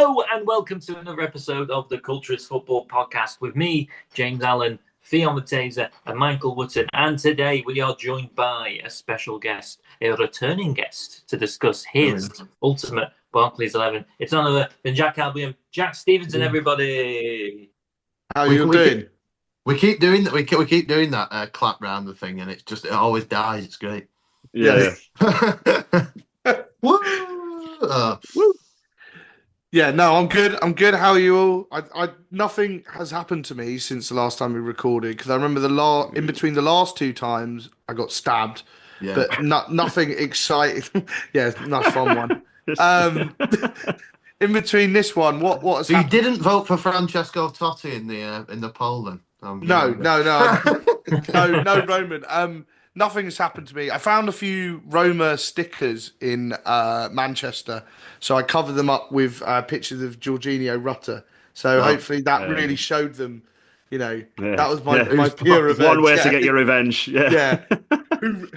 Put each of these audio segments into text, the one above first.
Hello and welcome to another episode of the Culturist Football Podcast with me, James Allen, Theon Mateza and Michael Wootton. And today we are joined by a special guest, a returning guest, to discuss his ultimate Barclays 11. It's none other than Jack Albion, Jack Stevenson, everybody. How are you doing? We keep doing that. We keep doing that clap round the thing, and it always dies. It's great. Yeah. Woo! Woo! Yeah, no, I'm good. How are you all? Nothing has happened to me since the last time we recorded, because I remember in between the last two times I got stabbed, but nothing exciting. Yeah, nice fun one. In between this one, what has So you happened? didn't vote for Francesco Totti in the poll then? No, Roman. Nothing has happened to me. I found a few Roma stickers in Manchester, so I covered them up with pictures of Jorginho Rutter. So hopefully that really showed them, that was my pure revenge. One way to get your revenge. Yeah.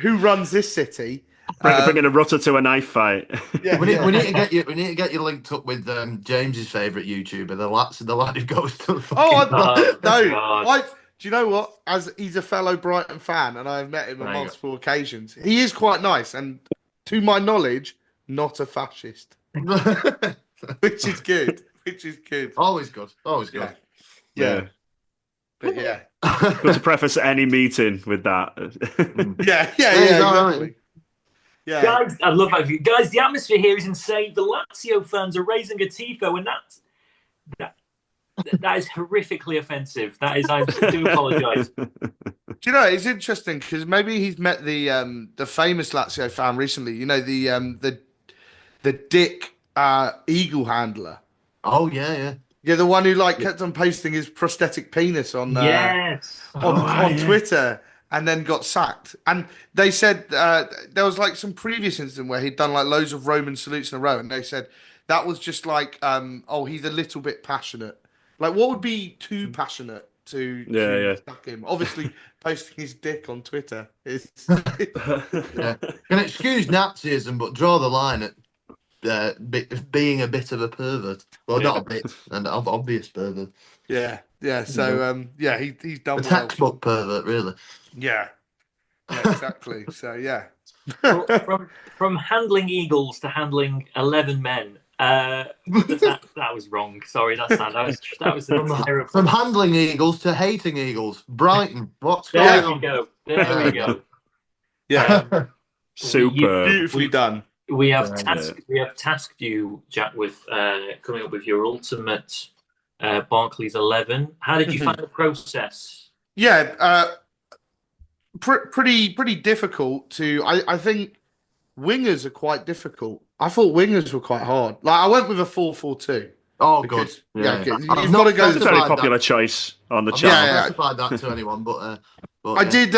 Who runs this city? Bringing a Rutter to a knife fight. Yeah, we need to get you linked up with James's favourite YouTuber, the lad who goes to the Do you know what? As he's a fellow Brighton fan, and I've met him on multiple occasions, he is quite nice, and to my knowledge, not a fascist, which is good. Always good. Yeah. But yeah, good to preface any meeting with that. yeah, exactly. Yeah, guys, I love how guys. The atmosphere here is insane. The Lazio fans are raising a tifo, and that is horrifically offensive. That is, I do apologise. Do you know, it's interesting because maybe he's met the famous Lazio fan recently. You know, the Dick Eagle handler. Oh yeah. Yeah, the one who kept on posting his prosthetic penis on Twitter and then got sacked. And they said there was some previous incident where he'd done loads of Roman salutes in a row, and they said that was just he's a little bit passionate. What would be too passionate to sack him? Obviously, posting his dick on Twitter is. Can excuse Nazism, but draw the line at being a bit of a pervert. Well, not a bit, an obvious pervert. Yeah. So, he's done a textbook pervert, really. Yeah, exactly. So, yeah. From handling eagles to handling 11 men. That was wrong. Sorry, that was terrible. From handling eagles to hating eagles. Brighton, what's going on? There we go. Yeah, super beautifully done. We have tasked you, Jack, with coming up with your ultimate Barclays 11. How did you find the process? Yeah, pretty difficult to. I think wingers are quite difficult. I thought wingers were quite hard. I went with a 4-4-2. Oh, good. Yeah, you've got to go. It's a very popular choice on the channel. I've not specified that to anyone, but I did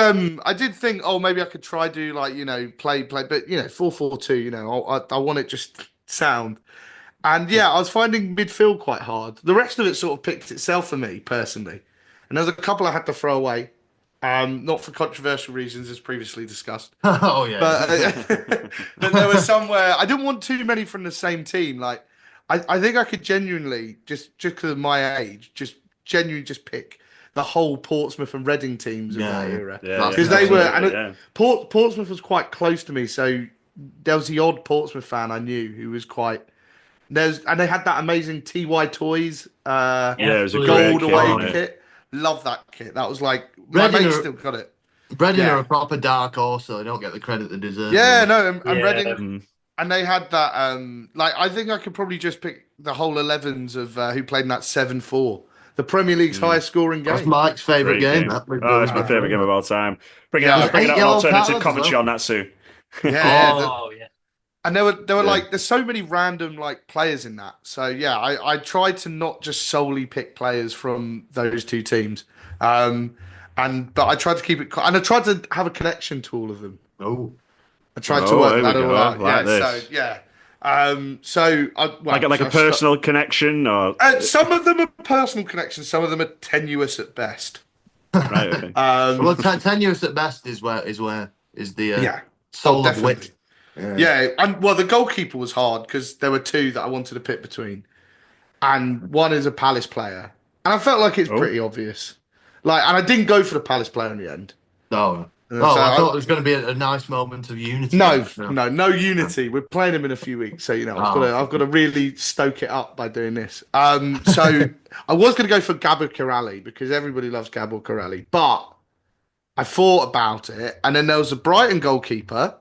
think, maybe I could try play, but 4-4-2. I want it just sound, and I was finding midfield quite hard. The rest of it sort of picked itself for me personally, and there was a couple I had to throw away. Not for controversial reasons, as previously discussed. Oh yeah, but there was somewhere I didn't want too many from the same team. I think I could genuinely just because of my age, just pick the whole Portsmouth and Reading teams of that era because they were. Portsmouth was quite close to me, so there was the odd Portsmouth fan I knew who was quite. And they had that amazing TY Toys. It was a gold great away kit. Love that kit. That was my mate still got it. Reading are a proper dark horse, so they don't get the credit they deserve. And Reading, and they had that. I think I could probably just pick the whole 11s of who played in that 7-4, the Premier League's highest scoring game. That's Mike's favourite game. It's my favourite game of all time. Bring out an alternative commentary on that, Sue. Yeah. And there were there's so many random players in that. So I tried to not just solely pick players from those two teams. But I tried to keep it, and I tried to have a connection to all of them. Oh, I tried to work that all out. A personal connection, or some of them are personal connections, some of them are tenuous at best. Right. Okay. Tenuous at best is the soul of wit. Yeah, and the goalkeeper was hard because there were two that I wanted to pick between. and one is a Palace player. And I felt like it's pretty obvious. And I didn't go for the Palace player in the end. No. So I thought it was going to be a nice moment of unity. No unity. We're playing him in a few weeks, so I've got to really stoke it up by doing this. So I was going to go for Gabor Kiraly because everybody loves Gabor Kiraly, but I thought about it, and then there was a Brighton goalkeeper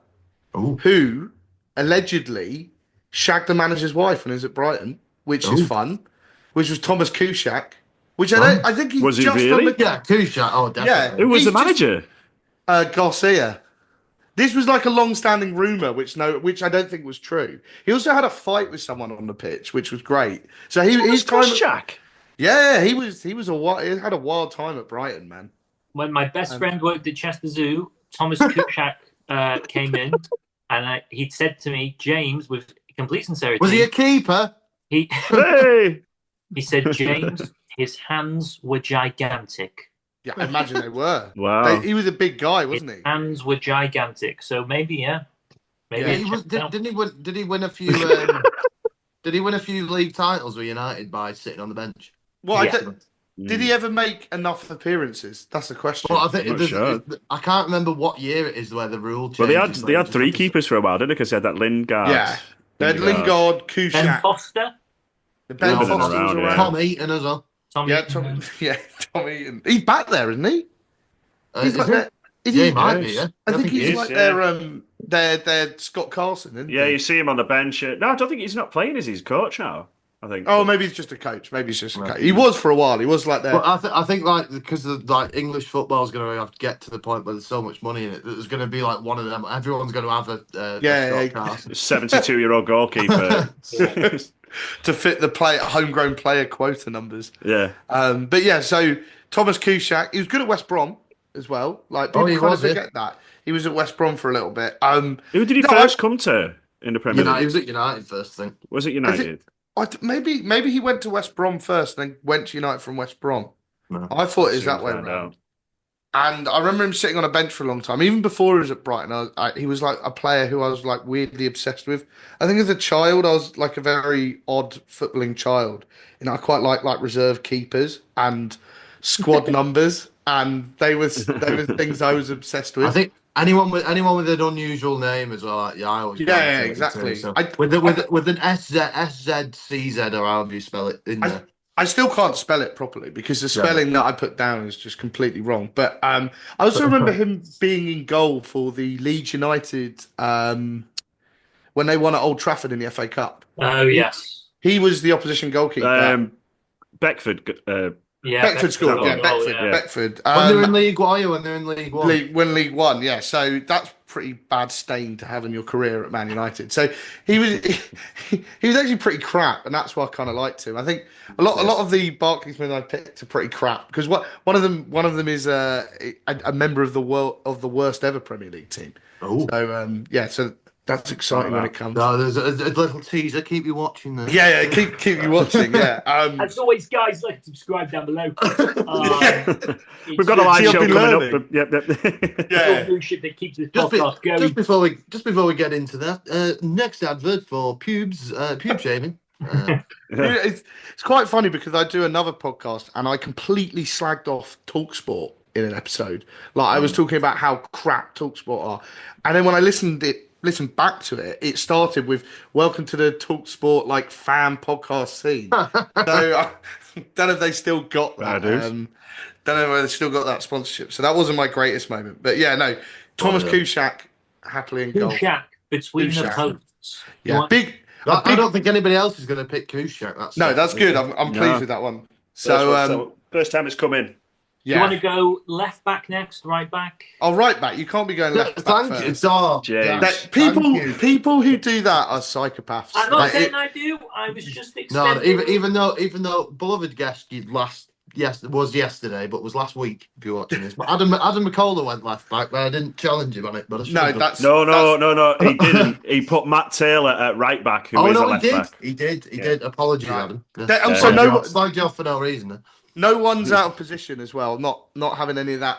who allegedly shagged the manager's wife when he was at Brighton, which is fun. Which was Thomas Kuszczak, which I think he's was he just really? on the Kuszczak. Oh, definitely. Yeah, Who was the manager? Garcia. This was like a long-standing rumor, which I don't think was true. He also had a fight with someone on the pitch, which was great. So he's kind of Jack. Yeah, he had a wild time at Brighton, man. When my best friend worked at Chester Zoo, Thomas Kuszczak came in, and he said to me, James, with complete sincerity, was he a keeper? He said, James, his hands were gigantic. Yeah, I imagine they were. Wow. He was a big guy, wasn't His hands were gigantic. So maybe. Didn't he win a few? Did he win a few league titles with United by sitting on the bench? Well, did he ever make enough appearances? That's the question. Well, I think I can't remember what year it is where the rule changed. Well, they had three keepers for a while, didn't they? Because they had that Lingard. Yeah, they had Lingard, Kuszczak, Ben Foster. Ben Foster was around. Tom Eaton as well. Tom Eaton. He's back there, isn't he? He's like there. He might be. Yeah, I think he's like their Scott Carson, isn't he? Yeah, you see him on the bench. No, I don't think he's not playing as his coach now. I think. Oh, maybe he's just a coach. Coach. He was for a while. He was like there. But I think because English football is going to have to get to the point where there's so much money in it that there's going to be like one of them. Everyone's going to have a Scott Carson. 72-year-old goalkeeper. To fit the homegrown player quota numbers. Yeah. But yeah, so Thomas Kuszczak, he was good at West Brom as well. Like people kind of forget that. He was at West Brom for a little bit. Who did he first come to in the Premier League? He was at United first thing. Was it United? Maybe he went to West Brom first, then went to United from West Brom. No. I thought it was that way around. And I remember him sitting on a bench for a long time. Even before he was at Brighton, he was like a player who I was like weirdly obsessed with. I think as a child, I was like a very odd footballing child. I quite like reserve keepers and squad numbers, and they were things I was obsessed with. I think anyone with an unusual name as well. I always exactly. Too, so. With an SZCZ or however you spell it in there. I still can't spell it properly because the spelling that I put down is just completely wrong. But I also remember him being in goal for the Leeds United when they won at Old Trafford in the FA Cup. Oh, yes. He was the opposition goalkeeper. Beckford. Beckford scored. Beckford. When they're in League One, when they're in League One. League One, yeah. So that's pretty bad stain to have in your career at Man United. So he was actually pretty crap, and that's why I kind of liked him. I think a lot of the Barclaysmen I picked are pretty crap because one of them is a member of the worst ever Premier League team. Oh, so so that's exciting when it comes. No, there's a little teaser. Keep you watching there. Yeah, keep you watching. Yeah. As always, guys, like subscribe down below. We've got a live show coming up. Yeah. Bullshit that keeps this podcast going. Just before we get into that, next advert for pube shaving. It's quite funny because I do another podcast and I completely slagged off TalkSport in an episode. Like I was talking about how crap TalkSport are, and then when I listened back to it, it started with "Welcome to the TalkSport fan podcast scene." So I don't know if they still got that. Don't know if they still got that sponsorship. So that wasn't my greatest moment, but yeah, no. Thomas Kuszczak happily in goal. Kuszczak between the posts. Yeah, I don't think anybody else is going to pick Kuszczak. That's good. I'm pleased with that one. So first time it's come in. Yeah. Do you want to go left back next, right back? Oh, right back. You can't be going left back first. People who do that are psychopaths. I'm not saying I do. I was just extending. No, even though beloved guest was yesterday, but was last week. If you're watching this, but Adam McCullough went left back, but I didn't challenge him on it. But no, he didn't. He put Matt Taylor at right back. He did. Apologies, Adam. I'm sorry. Slagged you off for no reason. No one's out of position as well. Not having any of that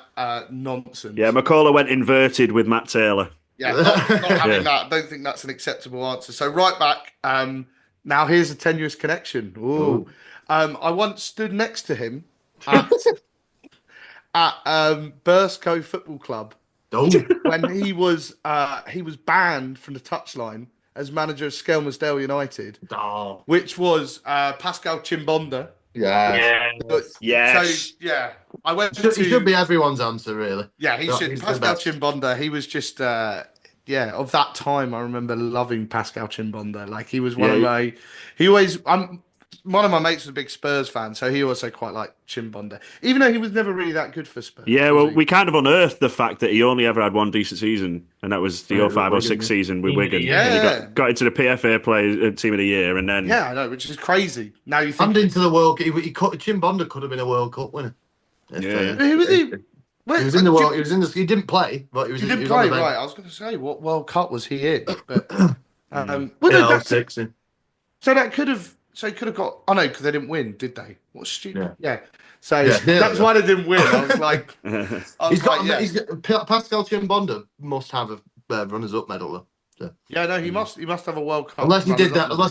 nonsense. Yeah, McCullough went inverted with Matt Taylor. Yeah, not having that. I don't think that's an acceptable answer. So right back, Now here's a tenuous connection. Ooh. I once stood next to him at Burscough Football Club when he was banned from the touchline as manager of Skelmersdale United, which was Pascal Chimbonda. Yes. So yeah, I went He should be everyone's answer, really. Yeah, he should. Pascal Chimbonda. He was just of that time. I remember loving Pascal Chimbonda. Like he was one of my. One of my mates was a big Spurs fan, so he also quite liked Chimbonda, even though he was never really that good for Spurs. Yeah, well, we kind of unearthed the fact that he only ever had one decent season, and that was the 05-06 season with Wigan. Yeah, and he got into the PFA Team of the Year, and then I know, which is crazy. Now you think and into the World Cup. Chimbonda could have been a World Cup winner. Who was he? He was in the World. He was in the. He didn't play, but he was. He didn't play, right? I was going to say, what World Cup was he in? But so that could have. So he could have got. Oh no, because they didn't win, did they? What stupid. Yeah. So that's why they didn't win. I was like, Pascal Chimbonda must have a runners-up medal though. So. Yeah, no, he must have a World Cup. Unless he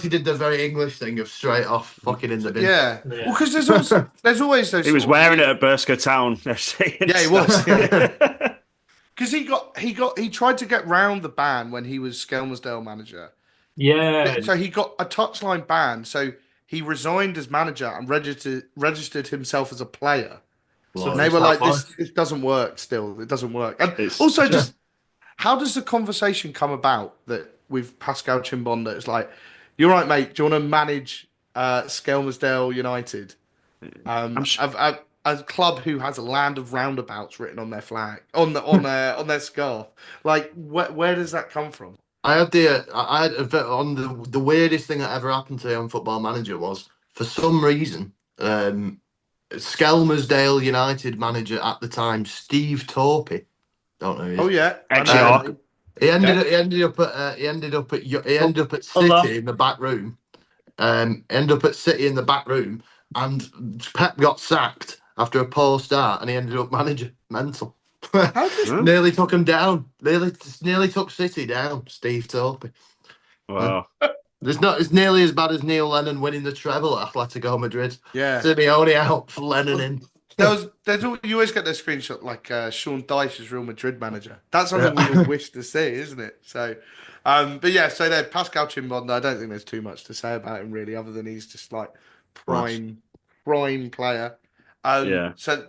did the very English thing of straight off fucking in the bin. Yeah. Well, because there's always those. He was wearing it at Burscough Town FC. Yeah, he was. Because he tried to get round the ban when he was Skelmersdale manager. Yeah. So he got a touchline ban. So he resigned as manager and registered himself as a player. So they were like, this doesn't work still. It doesn't work. And also just, how does the conversation come about that with Pascal Chimbonda? It's like, you're right, mate. Do you want to manage Skelmersdale United? A club who has a land of roundabouts written on their flag, on their scarf. Like, where does that come from? I had the weirdest thing that ever happened to me on Football Manager was, for some reason, Skelmersdale United manager at the time, Steve Torpey. Don't know who he is. Oh yeah, he ended up at City in the back room. Ended up at City in the back room, and Pep got sacked after a poor start, and he ended up manager. Mental. Nearly took him down. Nearly took City down. Steve Torpey. Wow. It's nearly as bad as Neil Lennon winning the treble at Atletico Madrid. Yeah. Simeone out for Lennon in. You always get the screenshot like Sean Dyche is Real Madrid manager. That's something we all wish to see, isn't it? So, but yeah, so there, Pascal Chimbonda. I don't think there's too much to say about him really, other than he's just like prime player. So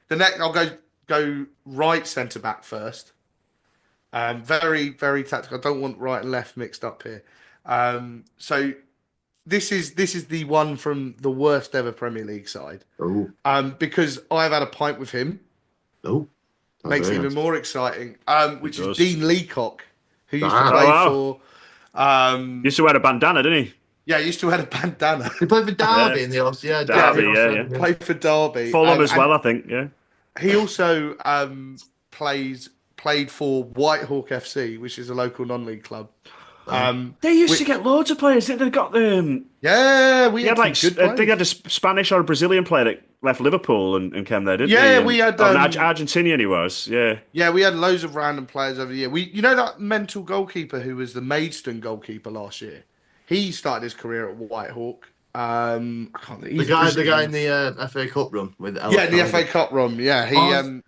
the next, I'll go right centre back first. Very, very tactical. I don't want right and left mixed up here. So this is the one from the worst ever Premier League side. Because I've had a pint with him. Makes it even more exciting. Which is Dean Leacock, who used to play for. Used to wear a bandana, didn't he? Yeah, he used to wear a bandana. He played for Derby in the Oz. Yeah, Derby. Played for Derby. Fulham as well, I think. Yeah. He also played for Whitehawk FC, which is a local non-league club. They used to get loads of players. They got the we had like good they had a Spanish or a Brazilian player that left Liverpool and came there, didn't they? Yeah, we had Argentinian. He was. Yeah, we had loads of random players over the year. You know that mental goalkeeper who was the Maidstone goalkeeper last year. He started his career at Whitehawk. The guy in the FA Cup run with in the FA Cup run. Yeah, he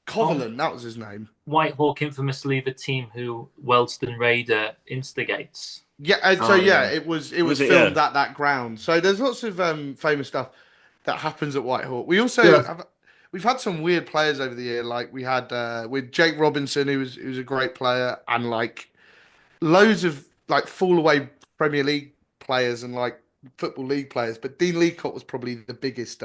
Covenant, that was his name. Whitehawk, infamously the team who Wellston Raider instigates. Yeah, it was filmed at that ground. So there's lots of famous stuff that happens at Whitehawk. We also we've had some weird players over the year. Like we had with Jake Robinson, who was a great player, and like loads of like fall away Premier League players and like Football League players. But Dean Leacock was probably the biggest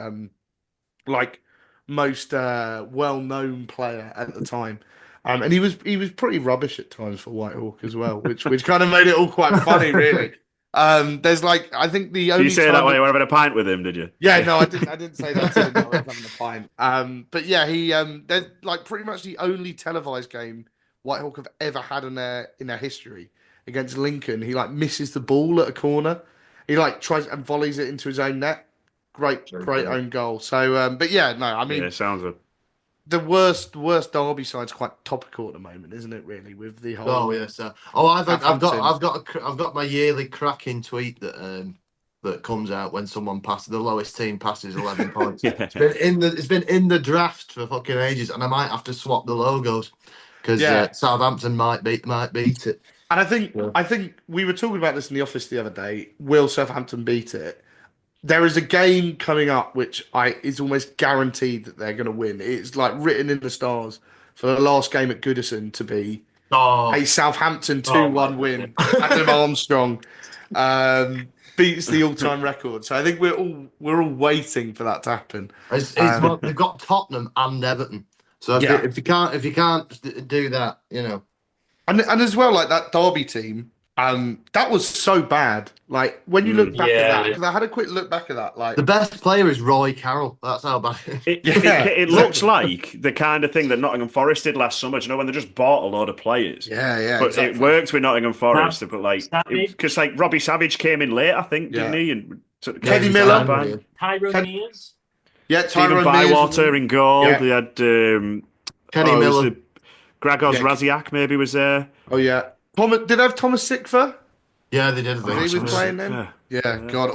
most well-known player at the time, and he was pretty rubbish at times for Whitehawk as well, which kind of made it all quite funny, really. There's like I think the only. Did you say that when you were having a pint with him? Did you? Yeah, no, I didn't say that to him. I was having a pint. But yeah, they're like pretty much the only televised game Whitehawk have ever had in their history against Lincoln. He like misses the ball at a corner. He like tries and volleys it into his own net. Great own goal. So, but yeah, no, I mean, sounds good. the worst Derby side's quite topical at the moment, isn't it? Really, with the whole. Oh yes. I've got my yearly cracking tweet that comes out when someone passes the lowest team passes 11 points. Yeah. It's been in the draft for fucking ages, and I might have to swap the logos because Southampton might beat it. And I think we were talking about this in the office the other day. Will Southampton beat it? There is a game coming up which is almost guaranteed that they're going to win. It's like written in the stars for the last game at Goodison to be a Southampton 2-1 win. Adam Armstrong beats the all-time record. So I think we're all waiting for that to happen. They've got Tottenham and Everton. So if you can't do that, you know. And as well, like that Derby team, that was so bad. Like when you look back at that, because I had a quick look back at that. Like the best player is Roy Carroll. That's how bad it is. It looks like the kind of thing that Nottingham Forest did last summer. Do you know when they just bought a load of players? Yeah. But it worked with Nottingham Forest. But like, because like Robbie Savage came in late, I think, didn't he? And Kenny Miller, Tyrone Mears. Yeah, Stephen Bywater in goal. They had Kenny Miller. Gregor Raziak maybe was there. Oh yeah. Did they have Thomas Sickfer? Yeah, they did. He was playing then. Yeah, God,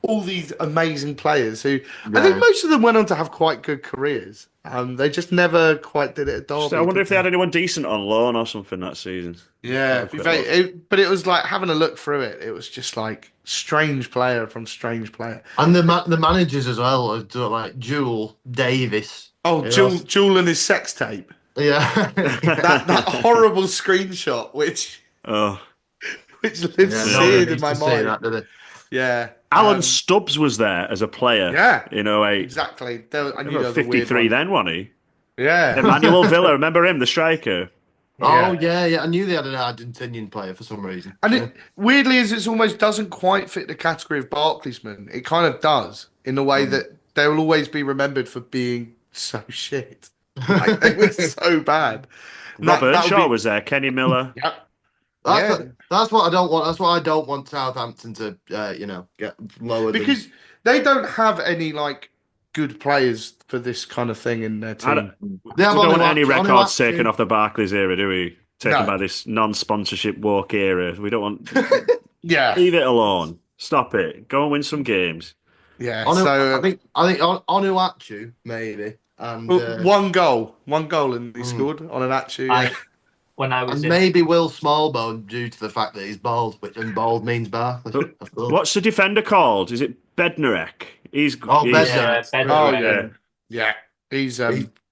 all these amazing players who I think most of them went on to have quite good careers. They just never quite did it at Derby. I wonder if they had anyone decent on loan or something that season. Yeah, but it was like having a look through it. It was just like strange player from strange player, and the managers as well, like Jewel Davis. Oh, Jewel and his sex tape. Yeah, that horrible screenshot, which lives seared in my mind. That, yeah, Alan Stubbs was there as a player. Yeah, in 08. Exactly. I knew 53 then, wasn't he? Yeah, Emmanuel Villa. Remember him, the striker? Oh yeah. I knew they had an Argentinian player for some reason. And it weirdly it almost doesn't quite fit the category of Barclaysmen. It kind of does in the way that they will always be remembered for being so shit. Like, they were so bad. Rob Earnshaw was there. Kenny Miller. Yep. That's what I don't want. That's why I don't want Southampton to, get lower. Because they don't have any like good players for this kind of thing in their team. We don't want any records taken off the Barclays era, do we? Taken by this non-sponsorship walk era. We don't want. Leave it alone. Stop it. Go and win some games. Yeah. I think Onuachu maybe. And one goal and he scored on an Achu. When I was maybe Will Smallbone due to the fact that he's bald, and bald means Barclays. What's the defender called? Is it Bednarek? Bednarek. Yeah. He's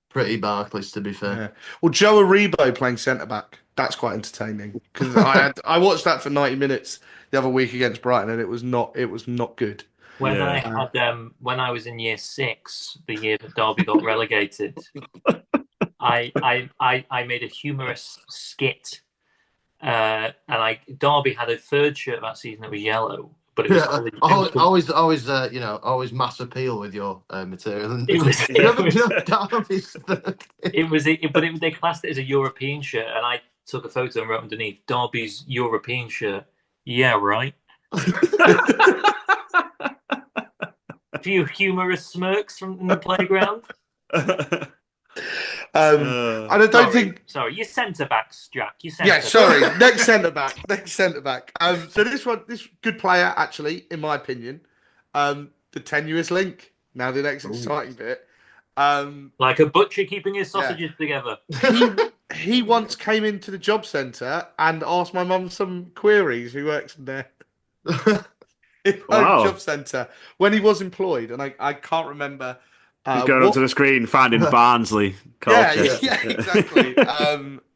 pretty Barclays, to be fair. Yeah. Well, Joe Aribo playing centre back. That's quite entertaining because I watched that for 90 minutes the other week against Brighton, and it was not good. When I was in year 6, the year that Derby got relegated, I made a humorous skit, and Derby had a third shirt that season that was yellow, but it was always mass appeal with your material. But they classed it as a European shirt, and I took a photo and wrote underneath Derby's European shirt. Yeah, right. A few humorous smirks from the playground. And I don't think. Sorry, your centre backs, Jack. Next centre back. So this good player actually, in my opinion, the tenuous link. Now the next exciting bit. Like a butcher keeping his sausages together. He once came into the job centre and asked my mum some queries. Who works in there? Job centre when he was employed, and I can't remember. He's going onto the screen, finding Barnsley culture. Yeah, exactly.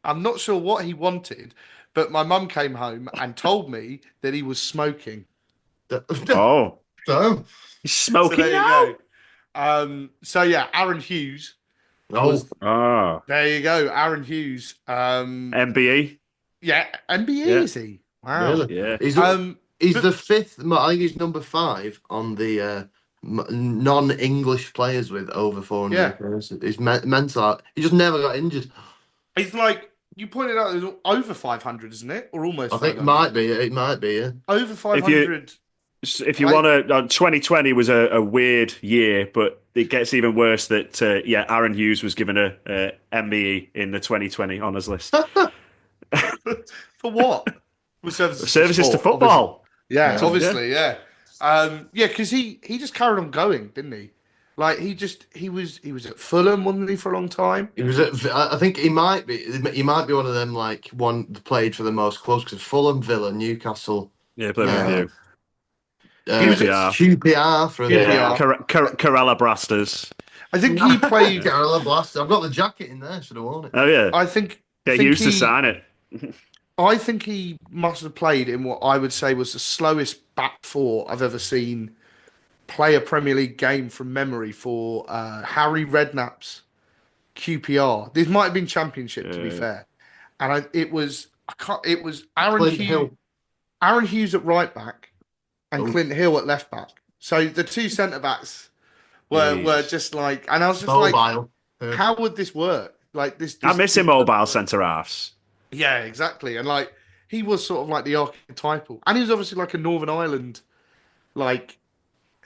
I'm not sure what he wanted, but my mum came home and told me that he was smoking. Oh, he's smoking now. Aaron Hughes. There you go, Aaron Hughes. MBE. Yeah, MBE is he? Wow. Really? Yeah. He's the fifth. I think he's number 5 on the non-English players with over 400 goals. He's mental. He just never got injured. He's like you pointed out. There's over 500, isn't it, or almost? I think it might be. Yeah, over 500 if you want to, 2020 was a weird year, but it gets even worse that Aaron Hughes was given a MBE in the 2020 honours list. For what? Services to football. Obviously. Because he just carried on going, didn't he? Like he was at Fulham, wasn't he, for a long time? He was I think he might be one of them, like one played for the most clubs, because Fulham, Villa, Newcastle. Yeah, played with a few. QPR for Kerala Blasters. I think he played Kerala Blasters. I've got the jacket in there. Should have worn it. Oh yeah. I think get used to sign it. I think he must have played in what I would say was the slowest back four I've ever seen play a Premier League game from memory for Harry Redknapp's QPR. This might have been Championship, to be fair, and it was Aaron Hughes at right back and Clint Hill at left back. So the two centre backs were just like, and I was just mobile. How would this work? Like this I miss mobile centre halves. Yeah, exactly, and like he was sort of like the archetypal, and he was obviously like a Northern Ireland, like.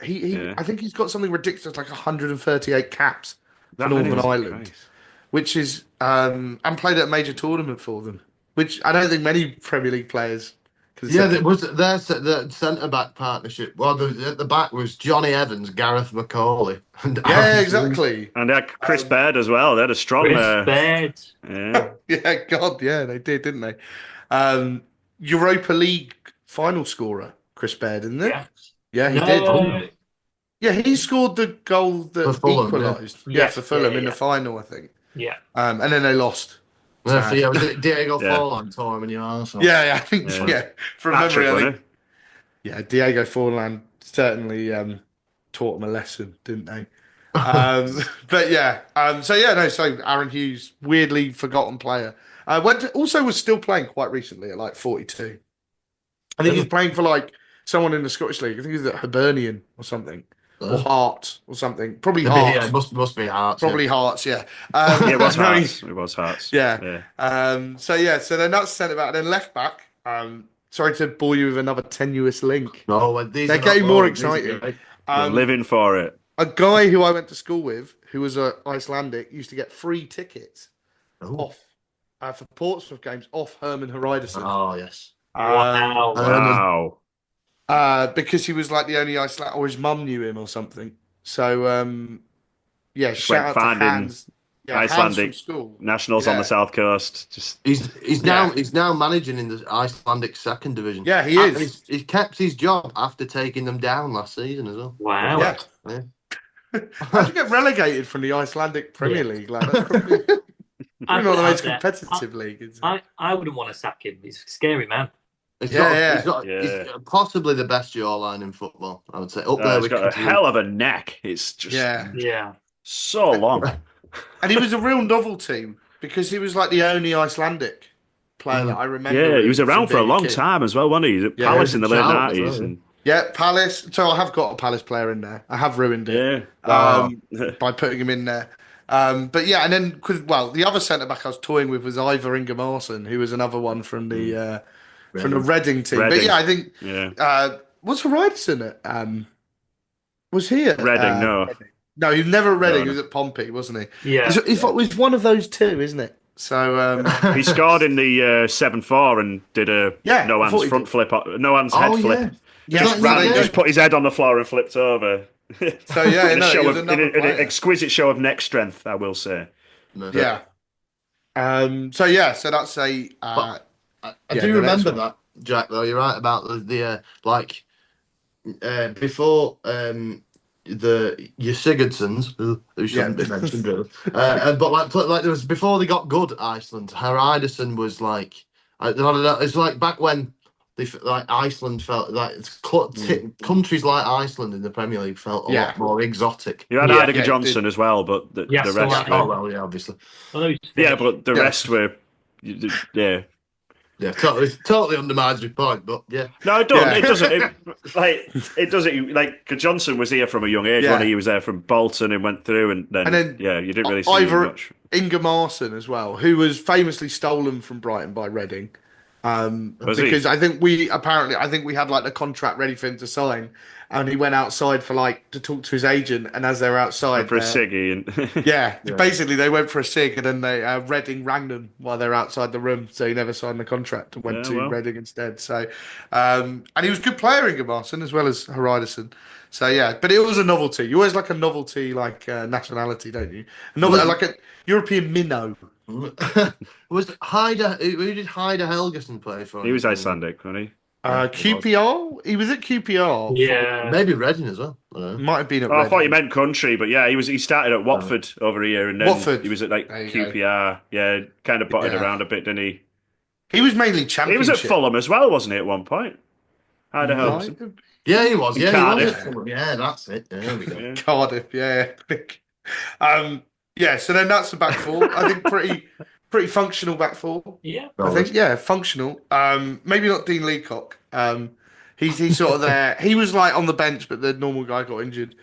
I think he's got something ridiculous, like 138 caps for Northern Ireland, which is and played at a major tournament for them, which I don't think many Premier League players. It was their centre back partnership. Well, at the back was Johnny Evans, Gareth McCauley, and exactly, and they had Chris Baird as well. They had a strong Chris Baird. Yeah, they did, didn't they? Europa League final scorer, Chris Baird, isn't it? Yeah, he did. Yeah, he scored the goal that equalised. For Fulham in the final, I think. Yeah. And then they lost. Was it Diego Forlan tore him in your arse? I think from memory, I think. Diego Forlan certainly taught him a lesson, didn't they? So Aaron Hughes, weirdly forgotten player. Was still playing quite recently at like 42. I think he's playing for like someone in the Scottish League. I think he's at Hibernian or something. Or Hearts or something. Probably Hearts. Yeah, it must be Hearts. Probably Hearts, yeah. It was Hearts. It was Hearts. Yeah. So then that's centre back. And then left back. Sorry to bore you with another tenuous link. No, they're getting more exciting. Living for it. A guy who I went to school with, who was Icelandic, used to get free tickets off for Portsmouth games off Herman Hreiðarsson. Oh, yes. Wow. Because he was like the only Icelandic, or his mum knew him or something. So, shout out to Hans. Icelandic nationals on the south coast. He's now managing in the Icelandic second division. Yeah, he is. He kept his job after taking them down last season as well. Wow. Yeah. How'd you get relegated from the Icelandic Premier League? Like, that's probably not the most competitive league. I wouldn't want to sack him. He's a scary man. He's possibly the best jawline in football, I would say. He's got a hell of a neck. It's just so long. And he was a real novelty because he was like the only Icelandic player that I remember. Yeah, he was around for a long time as well, wasn't he? At Palace in the late 90s. Yeah, Palace. So I have got a Palace player in there. I have ruined it by putting him in there. But yeah, and then the other centre back I was toying with was Ivar Ingemarson, who was another one from the Reading team. But yeah, I think was Hreiðarsson at was he at Reading? No. No, he was never at Reading. He was at Pompey, wasn't he? Yeah. It was one of those two, isn't it? So he scored in the 7-4 and did a no hands front flip, no hands head flip. Just put his head on the floor and flipped over. So an exquisite show of neck strength, I will say. Yeah. So that's a. I do remember that, Jack. Though you're right about the before your Sigurdssons, who shouldn't be mentioned, really. But there was before they got good. Iceland, Hreiðarsson was like, I don't know. It's like back when Iceland felt like countries like Iceland in the Premier League felt a lot more exotic. You had Eidur Johnson as well, but the rest. Obviously. But the rest were. Yeah, totally undermines my point, but yeah. No, it doesn't. It doesn't. Like Johnson was here from a young age. When he was there from Bolton and went through, and then you didn't really see him much. Ingemarson as well, who was famously stolen from Brighton by Reading. Because I think we had like the contract ready for him to sign, and he went outside for like to talk to his agent, and as they're outside for a ciggy and yeah, basically they went for a cig, and then they Reading rang them while they're outside the room, so he never signed the contract and went to Reading instead. So, and he was a good player in Gudmundsson as well as Hreidarsson. So yeah, but it was a novelty. You always like a novelty nationality, don't you? Like a European minnow. Was Heider? Who did Heider Helgeson play for? He was Icelandic, wasn't he? QPR. He was at QPR. Yeah, maybe Reading as well. Might have been at. I thought you meant country, but yeah, he started at Watford over a year, and then he was at like QPR. Yeah, kind of butted around a bit, didn't he? He was mainly Championship. He was at Fulham as well, wasn't he? At one point, Heider Helgeson. Yeah, he was. Cardiff. He was. Yeah, that's it. There we go. Cardiff. Yeah. Yeah. So then that's the back four. I think pretty functional back four. Yeah. I think functional. Maybe not Dean Leacock. He's sort of there. He was like on the bench, but the normal guy got injured.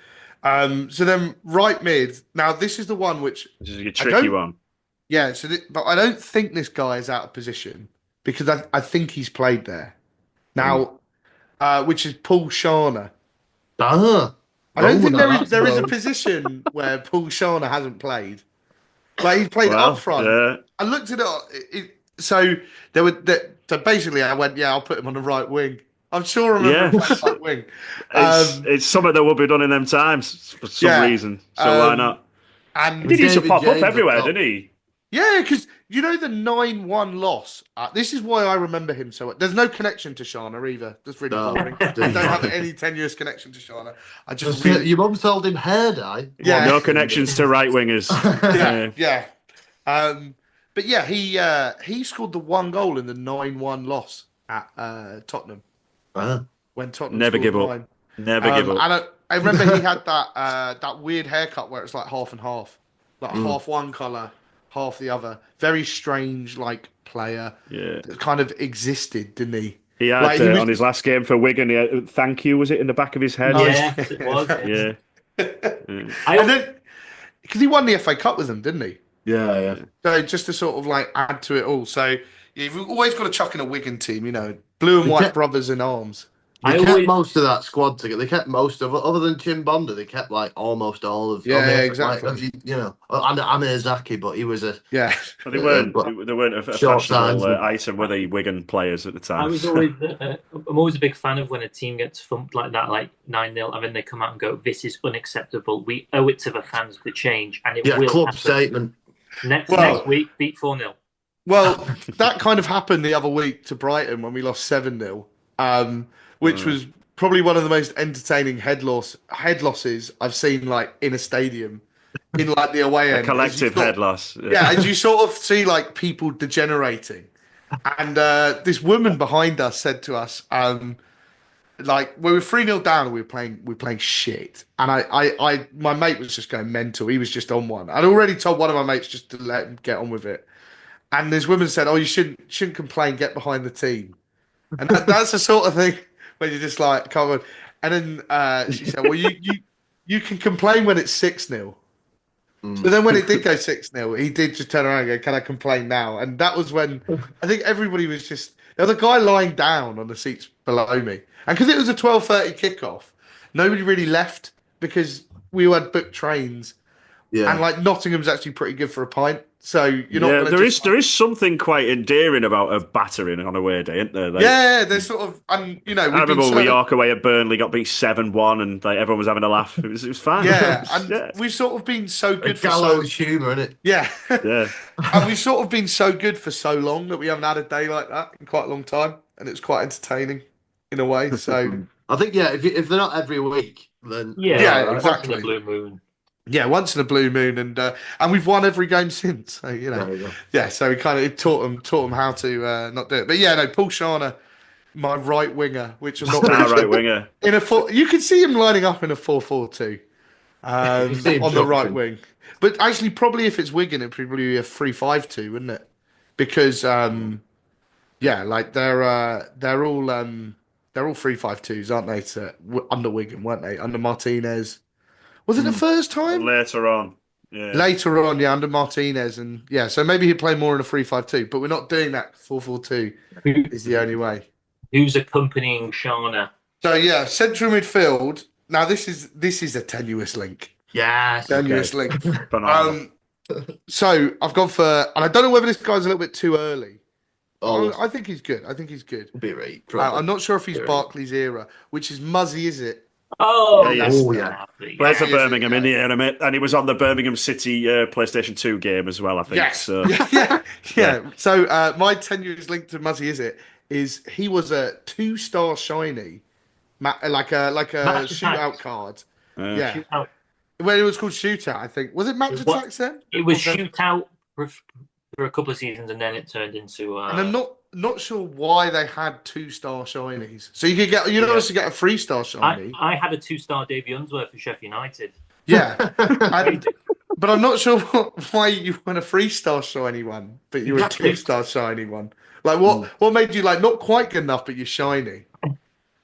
So then right mid. Now this is the one which is a tricky one. Yeah. But I don't think this guy is out of position because I think he's played there. Now. Which is Paul Scharner. I don't think there is a position where Paul Scharner hasn't played. Like he's played up front. Yeah. I looked at it. So basically I went, I'll put him on the right wing. I'm sure I remember him playing right wing. It's something that will be done in them times for some reason. So why not? And he used to pop up everywhere, didn't he? Yeah, because you know the 9-1 loss. This is why I remember him so. There's no connection to Scharner either. That's really boring. I don't have any tenuous connection to Scharner. I just your mum told him hair dye. Yeah, no connections to right wingers. yeah. But yeah, he scored the one goal in the 9-1 loss at Tottenham. When Tottenham never give up. 9. Never give up. And I remember he had that weird haircut where it's like half and half, like half one colour. Half the other. Very strange, player. Yeah. That kind of existed, didn't he? He had on his last game for Wigan. He had, thank you, was it in the back of his head? Yeah, it was. Yeah. And then because he won the FA Cup with them, didn't he? Yeah. So just to sort of add to it all. So you've always got to chuck in a Wigan team, blue and white brothers in arms. They kept most of that squad together. They kept most of it, other than Chimbonda. They kept almost all of. Exactly. And Zaki, but he was a But they weren't a fashionable item, were they? Wigan players at the time. I'm always a big fan of when a team gets thumped like that, like 9-0, and then they come out and go, "This is unacceptable. We owe it to the fans to change." And it will club happen. Statement. Next week, beat 4-0. Well, that kind of happened the other week to Brighton when we lost 7-0. Which was probably one of the most entertaining head losses I've seen in a stadium in the away end. A collective head loss. Yeah, as you sort of see people degenerating. And this woman behind us said to us, we were 3-0 down and we were playing shit. And my mate was just going mental. He was just on one. I'd already told one of my mates just to let him get on with it. And this woman said, "Oh, you shouldn't complain, get behind the team." And that's the sort of thing where you're just come on. And then she said, "Well, you can complain when it's 6-0." But then when it did go 6-0, he did just turn around and go, "Can I complain now?" And that was when I think everybody was just... There was a guy lying down on the seats below me. And because it was a 12:30 kickoff, nobody really left because we had booked trains. Yeah. And Nottingham's actually pretty good for a pint. So you're not. There is something quite endearing about a battering on a away day, isn't there? There's sort of, and I remember when we York away at Burnley got beat 7-1, and everyone was having a laugh. It was fine. Yeah, and we've sort of been so good for gallows humour, isn't it? Yeah. And we've sort of been so good for so long that we haven't had a day like that in quite a long time, and it's quite entertaining in a way. So I think if they're not every week, then exactly. The blue moon. Yeah, once in a blue moon, and we've won every game since. So so we kind of taught them how to not do it. But Paul Scharner, my right winger, which was not really right winger in a you could see him lining up in a 4-4-2 on the right wing. But actually, probably if it's Wigan, it'd probably be a 3-5-2, wouldn't it? Because they're all 3-5-2s, aren't they? Under Wigan, weren't they? Under Martinez. Was it the first time? Later on. Later on, under Martinez, and so maybe he'd play more in a 3-5-2. But we're not doing that. 4-4-2 is the only way. Who's accompanying Shana? So central midfield. Now this is a tenuous link. Yes, tenuous link. So I've gone for, and I don't know whether this guy's a little bit too early. I think he's good. Be right. I'm not sure if he's Barclays era, which is Muzzy, is it? Oh, yeah. Plays for Birmingham in the era, mate, and he was on the Birmingham City PlayStation 2 game as well, I think. Yes. So. Yeah. So my tenuous link to Muzzy, is he was a 2-star shiny, like a shootout card. Shootout. When it was called Shootout, I think. Was it Match Attacks then? It was Shootout for a couple of seasons, and then it turned into. And I'm not sure why they had 2-star shinies. So you could get, you don't also get a 3-star shiny. I had a 2-star Davy Unsworth for Sheffield United. Yeah, but I'm not sure why you want a 3-star shiny one, but you were a 2-star shiny one. Like what made you like not quite good enough, but you're shiny?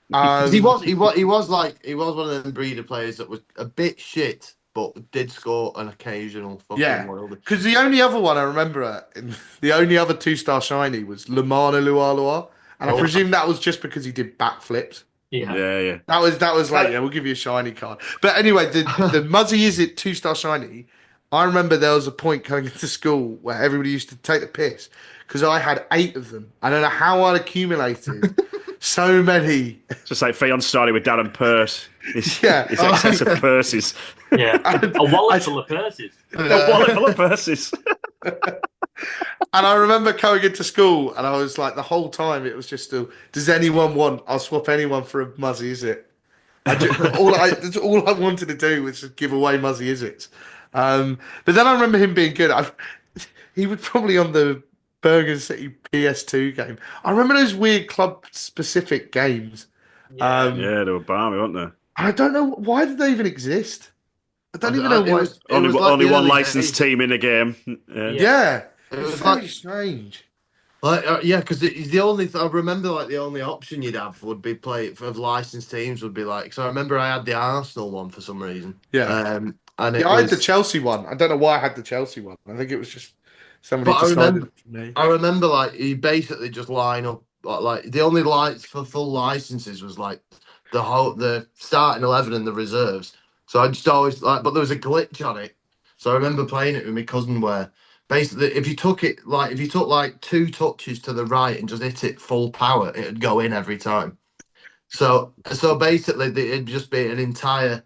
He was one of them breeder players that was a bit shit, but did score an occasional fucking world. Because the only other one I remember, the only other 2-star shiny was Lamana Lualua, and I presume that was just because he did backflips. Yeah. That was like, we'll give you a shiny card. But anyway, the Muzzy is it 2-star shiny. I remember there was a point going into school where everybody used to take the piss because I had 8 of them. I don't know how I'd accumulated so many. Just like Fionn started with Darren Purse. His excess of purses. Yeah, a wallet full of purses. A wallet full of purses. And I remember going into school, and I was like, the whole time it was just still, does anyone want? I'll swap anyone for a Muzzy, is it? All I wanted to do was just give away Muzzy, is it? But then I remember him being good. He was probably on the Bergen City PS2 game. I remember those weird club-specific games. They were balmy, weren't they? I don't know, why did they even exist? I don't even know why. Only one licensed team in a game. Yeah. It was very strange. Because the only I remember the only option you'd have would be play for licensed teams would be so I remember I had the Arsenal one for some reason. Yeah. I had the Chelsea one. I don't know why I had the Chelsea one. I think it was just somebody decided for me. I remember you basically just line up the only lights for full licenses was the starting 11 and the reserves. So I just always but there was a glitch on it. So I remember playing it with my cousin where basically if you took 2 touches to the right and just hit it full power, it'd go in every time. So basically it'd just be an entire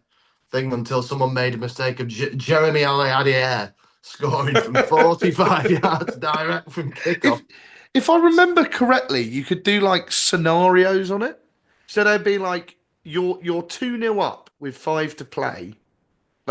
thing until someone made a mistake of Jeremy Alliadier scoring from 45 yards direct from kickoff. If I remember correctly, you could do scenarios on it. So there'd be you're 2-0 up with 5 to play,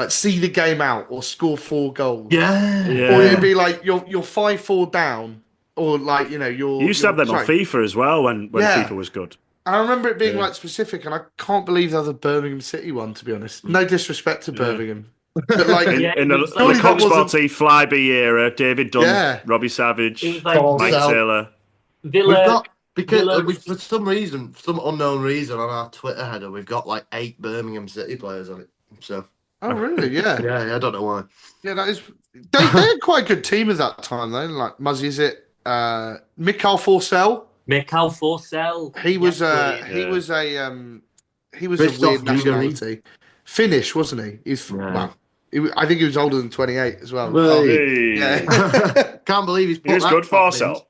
see the game out or score 4 goals. Yeah. Or it'd be you're 5-4 down, or you're. You used to have them on FIFA as well when FIFA was good. I remember it being specific, and I can't believe the other Birmingham City one, to be honest. No disrespect to Birmingham. But in the Cox Sporty Flyby era, David Dunn, Robbie Savage, Mike Taylor. Villa. For some reason, some unknown reason, on our Twitter header, we've got 8 Birmingham City players on it. So. Oh really? Yeah. Yeah, I don't know why. Yeah, that is. They had quite a good team at that time, though. Muzzy, is it? Mikael Forsell. Mikael Forsell. He was a weird nationality. Finnish, wasn't he? I think he was older than 28 as well. Hey. Yeah. Can't believe he was good Forsell.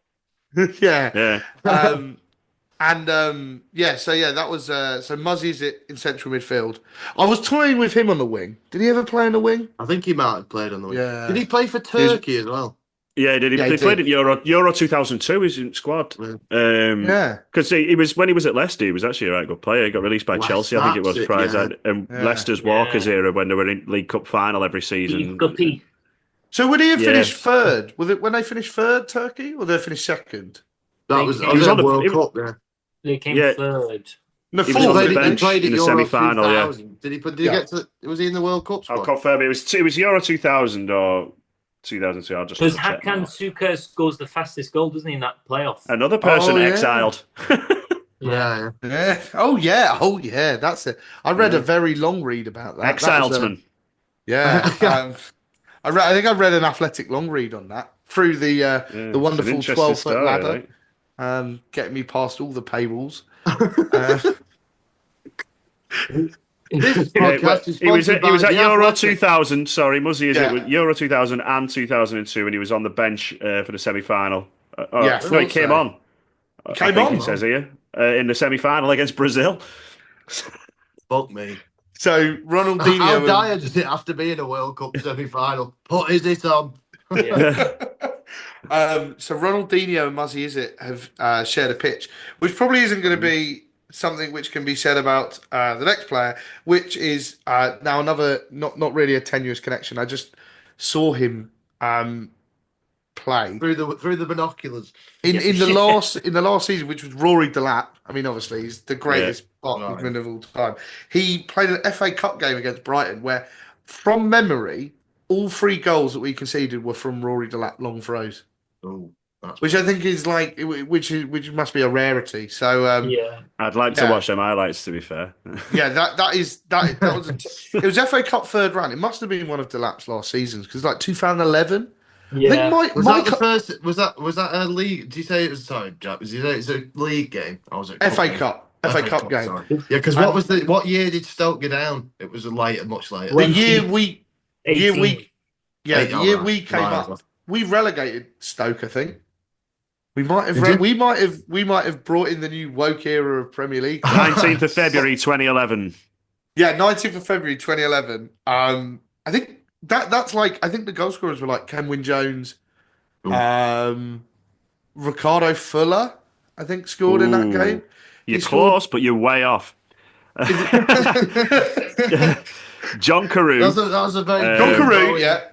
Yeah. That was so Muzzy's in central midfield. I was toying with him on the wing. Did he ever play on the wing? I think he might have played on the wing. Yeah. Did he play for Turkey as well? Yeah, he did. He played in Euro 2002. He's in squad. Because he was when he was at Leicester, he was actually a right good player. He got released by Chelsea, I think it was. Leicester's Walker's era when they were in League Cup final every season. Guppy. So would he have finished third? Was it when they finished third, Turkey, or they finished second? That was on the World Cup. Yeah. They came third. No, he was on the bench in the semi-final. Yeah. Did he get to? Was he in the World Cup squad? I'll confirm it was Euro 2000 or 2002. I'll just because Hakan Suker scores the fastest goal, doesn't he, in that playoff? Another person exiled. Yeah. Oh yeah. That's it. I read a very long read about that. Exilesman. I I think I read an Athletic long read on that through the wonderful 12-foot ladder, right? Getting me past all the paywalls. This podcast is he was at Euro 2000. Sorry, Muzzy, it Euro 2000 and 2002, and he was on the bench for the semi-final. He came on. It says here in the semi-final against Brazil. Fuck me. So Ronaldinho. How dire does it have to be in a World Cup semi-final? What is it on? Yeah. So Ronaldinho and Muzzy Izzet have shared a pitch, which probably isn't going to be something which can be said about the next player, which is now another not really a tenuous connection. I just saw him play through the binoculars in the last season, which was Rory Delap. I mean, obviously he's the greatest Barclaysman of all time. He played an FA Cup game against Brighton, where from memory, all 3 goals that we conceded were from Rory Delap long throws. Oh. Which I think is which must be a rarity. So I'd like to watch them highlights. To be fair, that was it was FA Cup third round. It must have been one of Delap's last seasons because 2011. Yeah, was that a league? Did you say it was Jack? Was it a league game? Or was it FA Cup game? Sorry. Yeah, because what year did Stoke go down? It was much later. The year we came up. We relegated Stoke, I think. We might have brought in the new woke era of Premier League. 19th of February 2011. Yeah, 19th of February 2011. I think that's I think the goal scorers were Ken Wyn-Jones, Ricardo Fuller, I think scored in that game. You're close, but you're way off. John Carew. That was a very John Carew, yeah.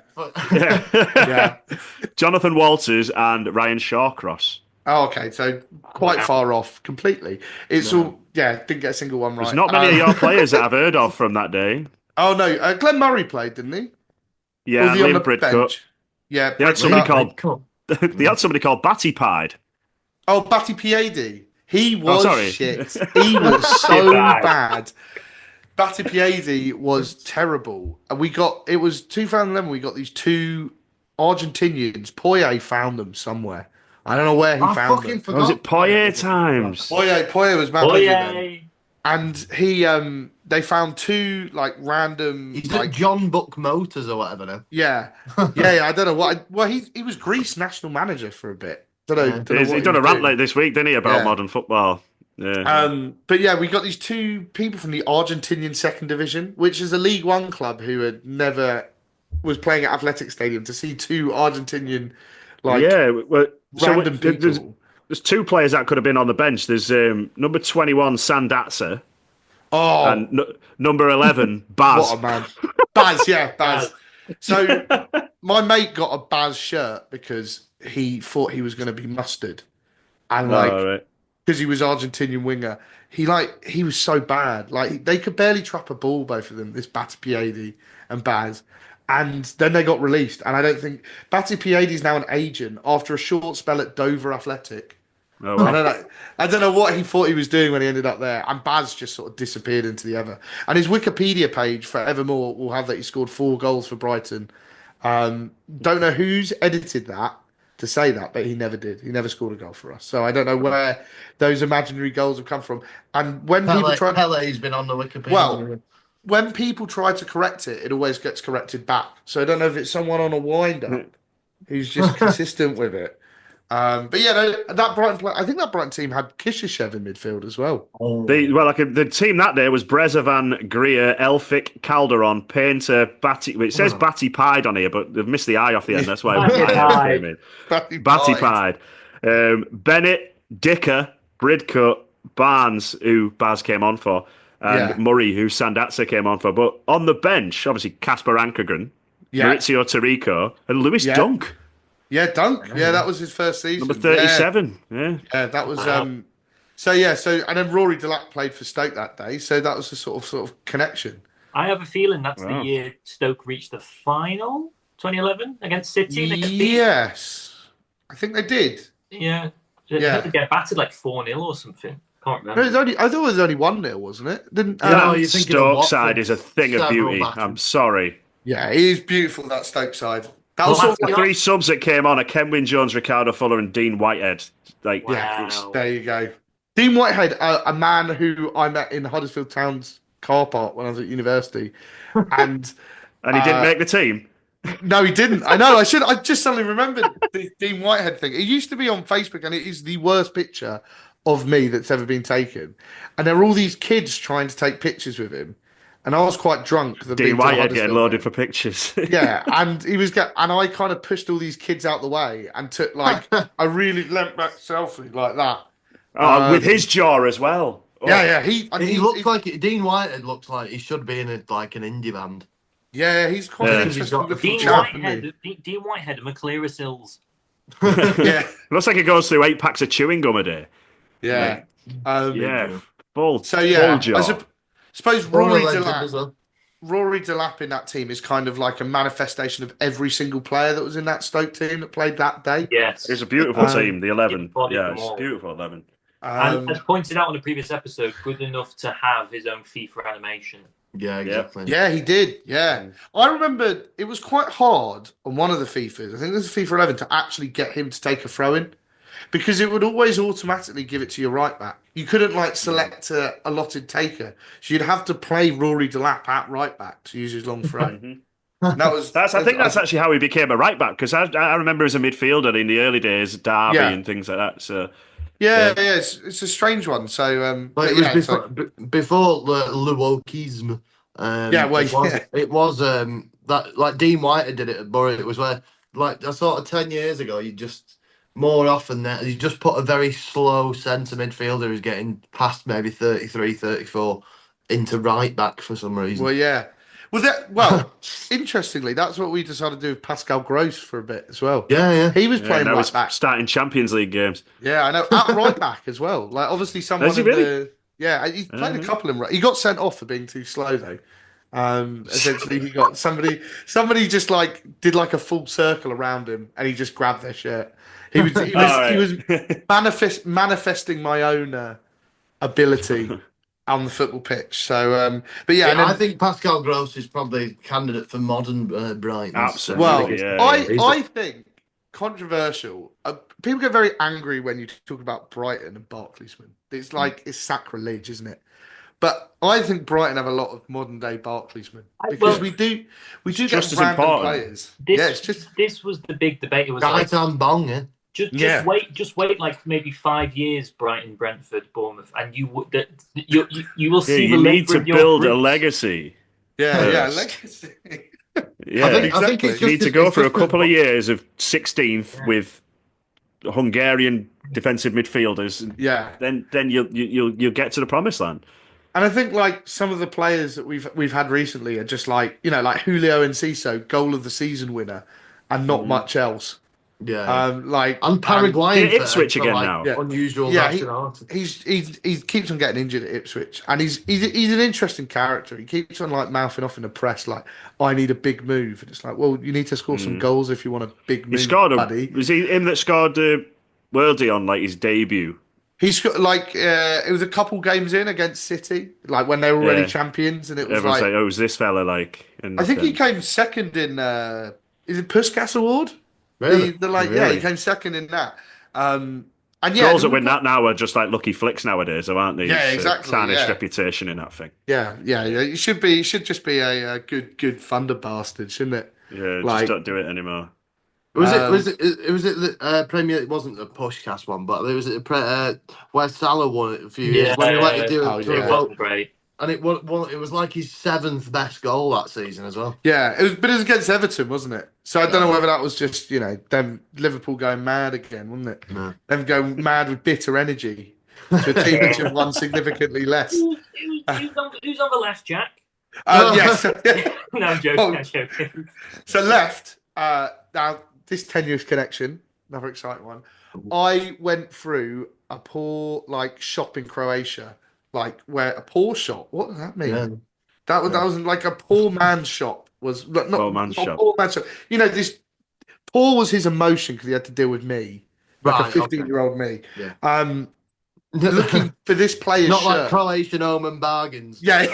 Jonathan Walters and Ryan Shawcross. Oh, okay, so quite far off completely. It's all didn't get a single one right. There's not many of your players that I've heard of from that day. Oh no, Glenn Murray played, didn't he? Yeah, Liam Bridcut. Yeah, they had somebody called Batty Pied. Oh, Batty Piedi. He was shit. He was so bad. Batty Piedi was terrible. And it was 2011, we got these 2 Argentinians. Poye found them somewhere. I don't know where he found them. Was it Poye times? Poye was manager then. And they found 2 random. He's like John Buck Motors or whatever now. Yeah. I don't know what. Well, he was Greece national manager for a bit. Don't know he done a rant late this week, didn't he, about modern football? Yeah. But yeah, we got these 2 people from the Argentinian second division, which is a League One club who had never was playing at Athletic Stadium. To see 2 Argentinian random people. There's 2 players that could have been on the bench. There's number 21 Sandatsa. Oh, and number 11 Baz. What a man, Baz! Yeah, Baz. So my mate got a Baz shirt because he thought he was going to be Mustard, and because he was Argentinian winger, he was so bad. They could barely trap a ball, both of them. This Batty Piedi and Baz. And then they got released. And I don't think Batty Piedi is now an agent after a short spell at Dover Athletic. Oh, wow. I don't know what he thought he was doing when he ended up there. And Baz just sort of disappeared into the ether. And his Wikipedia page forevermore will have that he scored 4 goals for Brighton. Don't know who's edited that to say that, but he never did. He never scored a goal for us. So I don't know where those imaginary goals have come from. And when Pele's been on the Wikipedia. Well, when people try to correct it, it always gets corrected back. So I don't know if it's someone on a wind-up who's just consistent with it. But yeah, that Brighton I think that Brighton team had Kishishev in midfield as well. The team that day was Brezovan, Greer, Elphick, Calderon, Painter, Batty. It says Batty Pied on here, but they've missed the I off the end. That's why I came in. Batty Pied. Bennett, Dicker, Bridcut, Barnes, who Baz came on for, and Murray, who Sandatsa came on for. But on the bench, obviously Casper Ankergren, Maurizio Tarico, and Lewis Dunk. Yeah, Dunk. Yeah, that was his first season. Number 37. Yeah, that was. So and then Rory Delap played for Stoke that day. So that was a sort of connection. I have a feeling that's the year Stoke reached the final, 2011 against City. Yes, I think they did. Yeah, they get battered 4-0 or something. Can't remember. I thought it was only 1-0, wasn't it? Stoke side is a thing of beauty. I'm sorry. Yeah, it is beautiful, that Stoke side. That was the three subs that came on are Kenwyn Jones, Ricardo Fuller, and Dean Whitehead. Like, wow. There you go. Dean Whitehead, a man who I met in Huddersfield Town's car park when I was at university, and he didn't make the team. No, he didn't. I know. I just suddenly remembered the Dean Whitehead thing. It used to be on Facebook, and it is the worst picture of me that's ever been taken. And there were all these kids trying to take pictures with him, and I was quite drunk. Dean Whitehead getting loaded for pictures. Yeah, and and I kind of pushed all these kids out the way and took like a really leant back selfie like that. With his jaw as well. Oh. Yeah. He looks like Dean Whitehead looks like he should be in an indie band. Yeah, he's quite interesting. Dean Whitehead and McCleary Sills. Yeah, looks like he goes through 8 packs of chewing gum a day. Yeah, full. So yeah, full I suppose Rory Delap in that team is kind of like a manifestation of every single player that was in that Stoke team that played that day. Yes, it's a beautiful team. The 11, it's a beautiful 11. And as pointed out on a previous episode, good enough to have his own FIFA animation. Yeah, exactly. Yeah, he did. Yeah. I remember it was quite hard on one of the FIFAs. I think this is FIFA 11 to actually get him to take a throw in because it would always automatically give it to your right back. You couldn't select a allotted taker. So you'd have to play Rory Delap at right back to use his long throw. I think that's actually how he became a right back because I remember as a midfielder in the early days, Derby and things like that. So. Yeah, it's a strange one. So, before the Lewokism. It was that like Dean Whitehead did it at Bury. It was where I sort of 10 years ago, you just more often that you just put a very slow centre midfielder who's getting past maybe 33, 34 into right back for some reason. Well, yeah. Well, interestingly, that's what we decided to do with Pascal Gross for a bit as well. Yeah. He was playing right back, starting Champions League games. Yeah, I know, at right back as well. Like obviously someone. Does he really? Yeah, he's played a couple in. He got sent off for being too slow though. Essentially, he got somebody just did a full circle around him, and he just grabbed their shirt. He was manifesting my own ability on the football pitch. So, but yeah, I think Pascal Gross is probably a candidate for modern Brighton. Absolutely. I think controversial. People get very angry when you talk about Brighton and Barclaysmen. It's it's sacrilege, isn't it? But I think Brighton have a lot of modern day Barclaysmen because we do get random players. This was the big debate. It was Gaetan Bong, yeah. Just wait, maybe 5 years, Brighton, Brentford, Bournemouth, and you will see. You need to build a legacy. Yeah, legacy. Yeah, I think you need to go for a couple of years of 16th with Hungarian defensive midfielders. Yeah, then you'll get to the promised land. And I think some of the players that we've had recently are just like Julio Enciso, goal of the season winner, and not much else. Yeah, and Paraguayan Ipswich again now. Yeah. Unusual. Yeah, he keeps on getting injured at Ipswich, and he's an interesting character. He keeps on mouthing off in the press I need a big move, and it's well, you need to score some goals if you want a big move. He scored buddy. Was he him that scored Worldy on his debut? He's got it was a couple games in against City, when they were already champions, and it was everyone's it was this fella And I think he came second in is it Puskas Award? Really? He came second in that. And goals that win that now are just lucky flicks nowadays, aren't they? Yeah, exactly. Tarnished reputation in that thing. Yeah. It should just be a good thunder bastard, shouldn't it? Yeah, just don't do it anymore. Was it the Premier? It wasn't the Pushcast one, but there was where Salah won it a few years when he let it do it. It wasn't great. And it was his 7th best goal that season as well. Yeah, it was against Everton, wasn't it? So I don't know whether that was just them Liverpool going mad again, wasn't it? No. Them going mad with bitter energy to a team which have won significantly less. Who's on the left, Jack? Yes. No, I'm joking. I'm joking. So left. Now this tenuous connection, another exciting one. I went through a poor shop in Croatia. Where a poor shop? What does that mean? Yeah. That was a poor man's shop. Was not poor man's shop. Poor man's shop. This poor was his emotion because he had to deal with me, a 15-year-old me. Yeah. Looking for this player's not shirt. Croatian home and bargains. Yeah.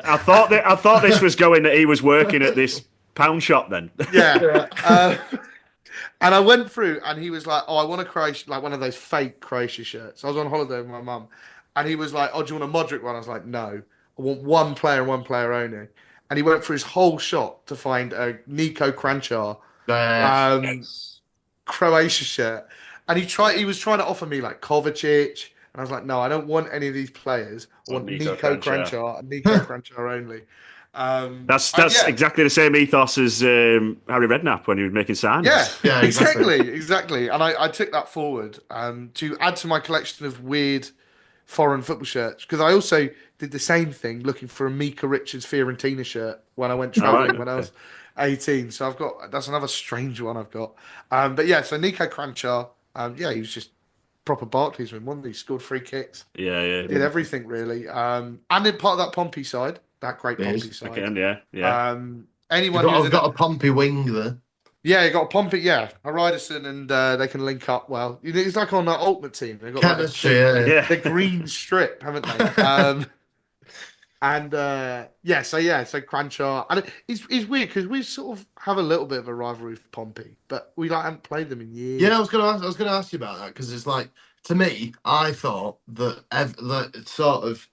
I thought this was going that he was working at this Pound shop then. Yeah. And I went through, and he was like, "Oh, I want a Croatia, like one of those fake Croatia shirts." I was on holiday with my mum, and he was like, "Oh, do you want a Modric one?" I was like, "No, I want one player and one player only." And he went through his whole shop to find a Nico Kranjčar Croatia shirt, and he was trying to offer me like Kovacic, and I was like, "No, I don't want any of these players. I want Nico Kranjčar and Nico Kranjčar only." That's exactly the same ethos as Harry Redknapp when he was making signings. Yeah, exactly. And I took that forward to add to my collection of weird foreign football shirts, because I also did the same thing looking for a Mika Richards Fiorentina shirt when I went travelling when I was 18. So that's another strange one I've got. But yeah, so Nico Kranjčar, he was just proper Barclaysman, wasn't he? He scored free kicks. Yeah. Did everything really. And in part of that Pompey side. That great Pompey side. Again, yeah. Anyone who's got a Pompey wing there. Yeah, you got a Pompey, a Ryderson, and they can link up well. It's like on that Ultimate Team. They've got the green strip, haven't they? So Kranjčar. And it's weird because we sort of have a little bit of a rivalry with Pompey, but we haven't played them in years. Yeah, I was going to ask you about that, because it's like, to me, I thought that sort of,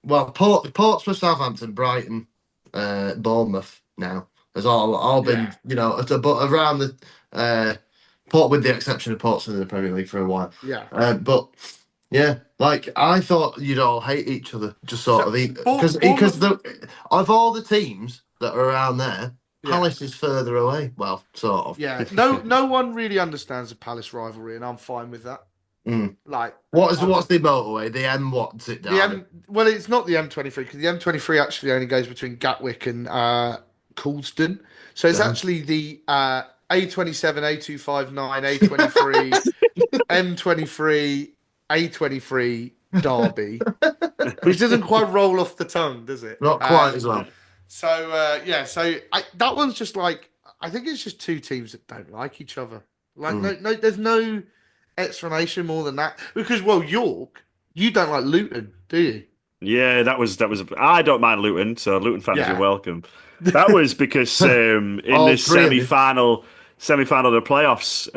well, Portsmouth, Southampton, Brighton, Bournemouth now has all been, but around the Port, with the exception of Portsmouth in the Premier League for a while. Yeah. But yeah, like I thought you'd all hate each other, just sort of because of all the teams that are around there, Palace is further away. Well, sort of. Yeah. No one really understands the Palace rivalry, and I'm fine with that. Like, what's the motorway? The M, what's it down? Well, it's not the M23, because the M23 actually only goes between Gatwick and Coulsdon. So it's actually the A27, A259, A23, M23, A23 Derby, which doesn't quite roll off the tongue, does it? Not quite as well. So that one's just like, I think it's just two teams that don't like each other. Like, no, there's no explanation more than that, because York, you don't like Luton, do you? Yeah, that was I don't mind Luton, so Luton fans are welcome. That was because in the semi-final of the playoffs,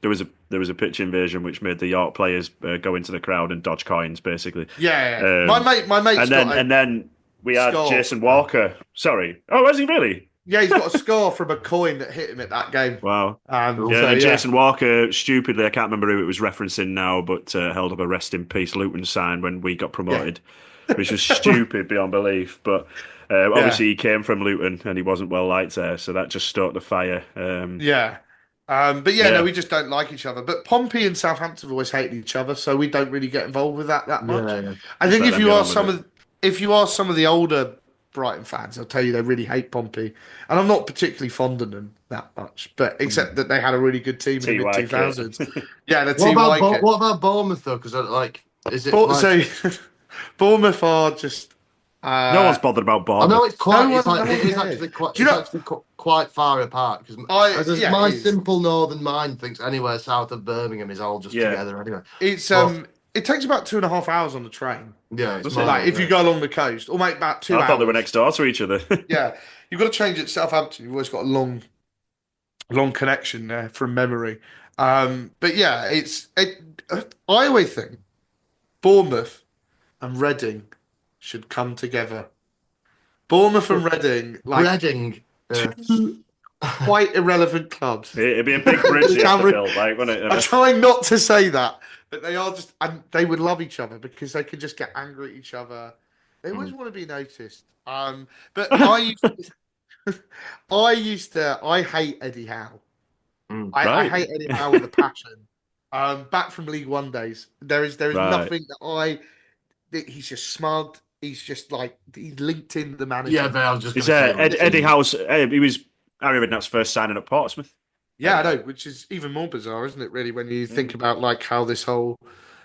there was a pitch invasion which made the York players go into the crowd and dodge coins, basically. My mate, and then we had Jason Walker. Sorry, was he really? Yeah, he's got a scar from a coin that hit him at that game. Wow. Jason Walker, stupidly, I can't remember who it was referencing now, but held up a rest in peace Luton sign when we got promoted, which was stupid beyond belief. But obviously he came from Luton and he wasn't well liked there, so that just stoked the fire. No, we just don't like each other. But Pompey and Southampton have always hated each other, so we don't really get involved with that much. Yeah. I think if you ask some of the older Brighton fans, I'll tell you they really hate Pompey, and I'm not particularly fond of them that much, but except that they had a really good team in the mid 2000s. Yeah, the team What about Bournemouth though? Because Bournemouth are just no one's bothered about Bournemouth. I know it's actually quite far apart, because my simple northern mind thinks anywhere south of Birmingham is all just together anyway. It takes about 2.5 hours on the train. Yeah, it's if you go along the coast, or make about 2 hours. I thought they were next door to each other. Yeah, you've got to change it to Southampton. You've always got a long connection there from memory. But yeah, I always think Bournemouth and Reading should come together. Bournemouth and Reading, two quite irrelevant clubs. It'd be a big bridge you have to build, wouldn't it? I'm trying not to say that. But they are just, and they would love each other because they could just get angry at each other. They always want to be noticed. But I hate Eddie Howe. I hate Eddie Howe with a passion. Back from League One days, there is nothing that he's just smug. He's just like, he's linked in the manager. Yeah, but I was just Eddie Howe's. He was Harry Redknapp's first signing at Portsmouth. Yeah, I know, which is even more bizarre, isn't it, really, when you think about like how this whole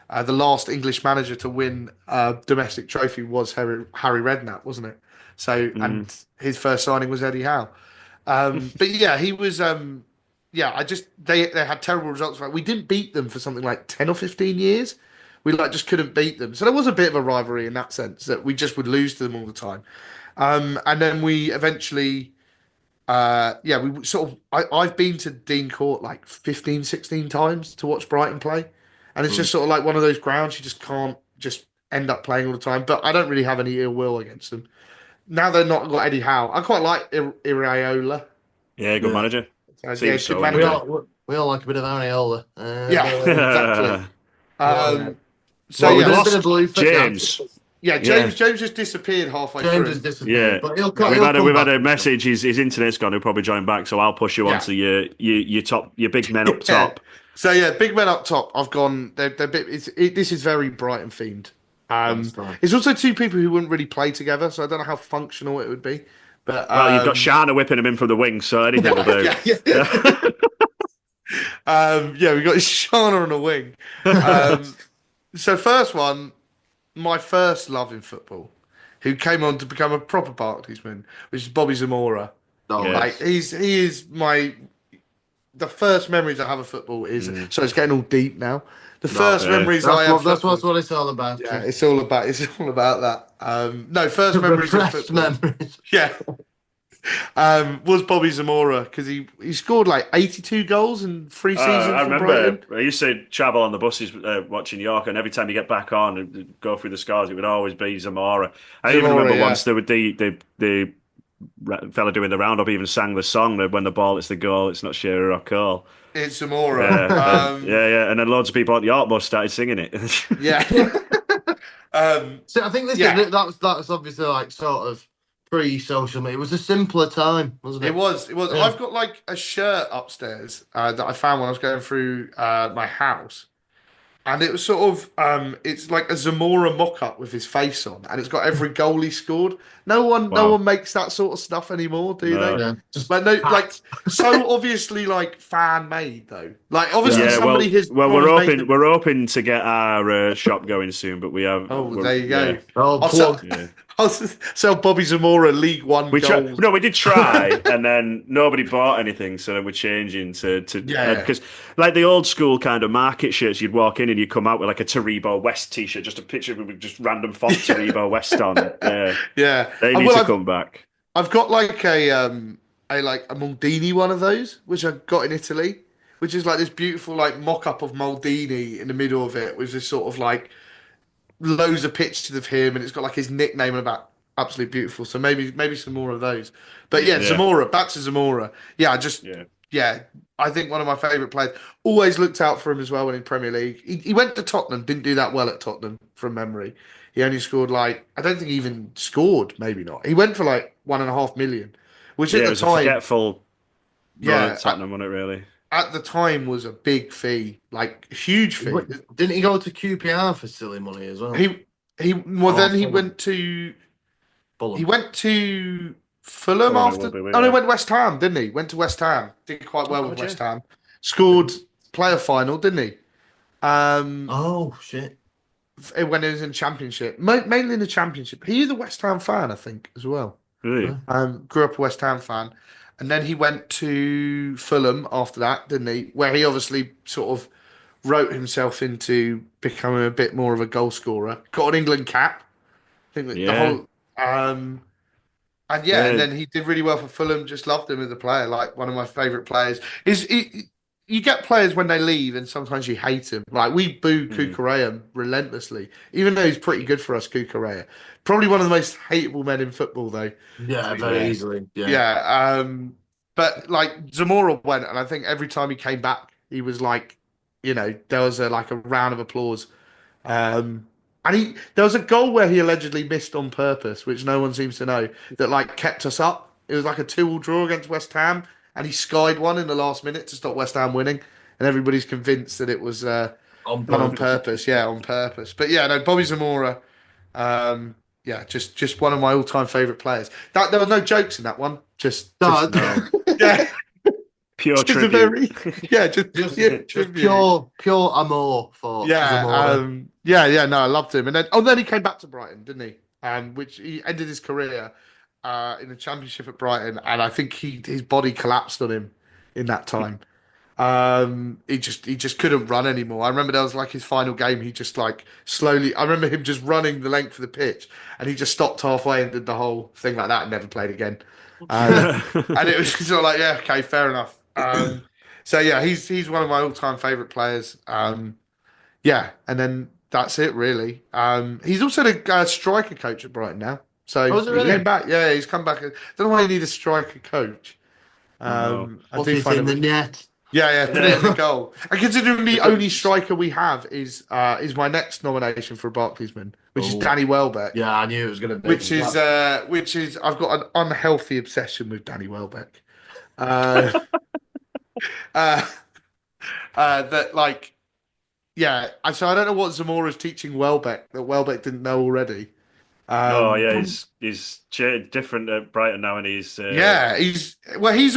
the last English manager to win a domestic trophy was Harry Redknapp, wasn't it? So and his first signing was Eddie Howe. But yeah, he was they had terrible results. We didn't beat them for something like 10 or 15 years. We just couldn't beat them. So there was a bit of a rivalry in that sense, that we just would lose to them all the time. And then we eventually we sort of. I've been to Dean Court like 15, 16 times to watch Brighton play, and it's just sort of like one of those grounds you just can't just end up playing all the time. But I don't really have any ill will against them. Now they're not got Eddie Howe. I quite like Iraola. Yeah, good manager. Good manager. We all like a bit of Areola. Exactly. We lost James. James just disappeared halfway through. James has disappeared. Yeah, but we've had a message. His internet's gone. He'll probably join back. So I'll push you onto your big men up top. So big men up top. I've gone. This is very Brighton themed. It's also two people who wouldn't really play together, so I don't know how functional it would be. But you've got Shana whipping him in from the wing, so anything will do. We've got Shana on the wing. So first one, my first love in football, who came on to become a proper Barclaysman, which is Bobby Zamora. He is the first memories I have of football is so it's getting all deep now. First memories I have. That's what it's all about. Yeah, it's all about that. First memories of football. Yeah. Was Bobby Zamora because he scored like 82 goals in 3 seasons. I remember Brighton. I used to travel on the buses watching York, and every time you get back on and go through the scores, it would always be Zamora. I even remember once there would the fella doing the roundup even sang the song that when the ball hits the goal, it's not Shearer or Cole. It's Zamora. And then loads of people at the York bus started singing it. So I think that's obviously like sort of pre-social media. It was a simpler time, wasn't it? It was. Yeah. I've got like a shirt upstairs that I found when I was going through my house. And it was sort of, it's like a Zamora mock-up with his face on, and it's got every goal he scored. No one makes that sort of stuff anymore, do they? Yeah. So obviously like fan made though. Like obviously somebody has. Well, we're hoping to get our shop going soon, but we have. Oh, there you go. Yeah. I'll sell Bobby Zamora League One goals. We did try, and then nobody bought anything, so then we're changing to because like the old school kind of market shirts, you'd walk in and you'd come out with like a Taribo West t-shirt, just a picture with just random font Taribo West on. Yeah, they need to come back. I've got like a Maldini one of those, which I got in Italy, which is like this beautiful like mock-up of Maldini in the middle of it with this sort of like loads of pictures of him, and it's got like his nickname and about absolutely beautiful. So maybe some more of those. But Zamora, back to Zamora. I think one of my favourite players. Always looked out for him as well when in Premier League. He went to Tottenham, didn't do that well at Tottenham from memory. He only scored I don't think he even scored, maybe not. He went for like 1.5 million, which at the time, a forgetful at Tottenham, wasn't it really? At the time was a big fee, like huge fee. Didn't he go to QPR for silly money as well? He went to Fulham. He went to Fulham after. He went to West Ham, didn't he? Went to West Ham. Did quite well with West Ham. Scored player final, didn't he? Shit. When he was in Championship, mainly in the Championship. He's a West Ham fan, I think, as well. Really? Grew up a West Ham fan. And then he went to Fulham after that, didn't he? Where he obviously sort of wrote himself into becoming a bit more of a goal scorer. Got an England cap. I think the whole. And then he did really well for Fulham. Just loved him as a player, like one of my favourite players. You get players when they leave, and sometimes you hate them. Like we boo Cucurella relentlessly, even though he's pretty good for us. Cucurella, probably one of the most hateable men in football, though. Yeah, very easily. Yeah. But like Zamora went, and I think every time he came back, he was like, there was a round of applause. And there was a goal where he allegedly missed on purpose, which no one seems to know, that kept us up. It was like a 2-2 draw against West Ham, and he skied one in the last minute to stop West Ham winning, and everybody's convinced that it was done on purpose. Yeah, on purpose. But Bobby Zamora, just one of my all-time favourite players. There were no jokes in that one. Yeah. Pure tribute. Just pure amour for Zamora. I loved him. And then he came back to Brighton, didn't he? Which he ended his career in the Championship at Brighton, and I think his body collapsed on him in that time. He just couldn't run anymore. I remember there was his final game. He just slowly. I remember him just running the length of the pitch, and he just stopped halfway and did the whole thing like that and never played again. And it was sort of like, yeah, okay, fair enough. So yeah, he's one of my all-time favourite players. Yeah, and then that's it really. He's also the striker coach at Brighton now. So he came back. Yeah, he's come back. I don't know why you need a striker coach. I What's do he find in the net? Yeah, put it in the goal. And considering the only striker we have is my next nomination for a Barclaysman, which is Danny Welbeck. Yeah, I knew it was going to be. Which is I've got an unhealthy obsession with Danny Welbeck. That like, yeah. So I don't know what Zamora's teaching Welbeck that Welbeck didn't know already. He's different at Brighton now, and he's he's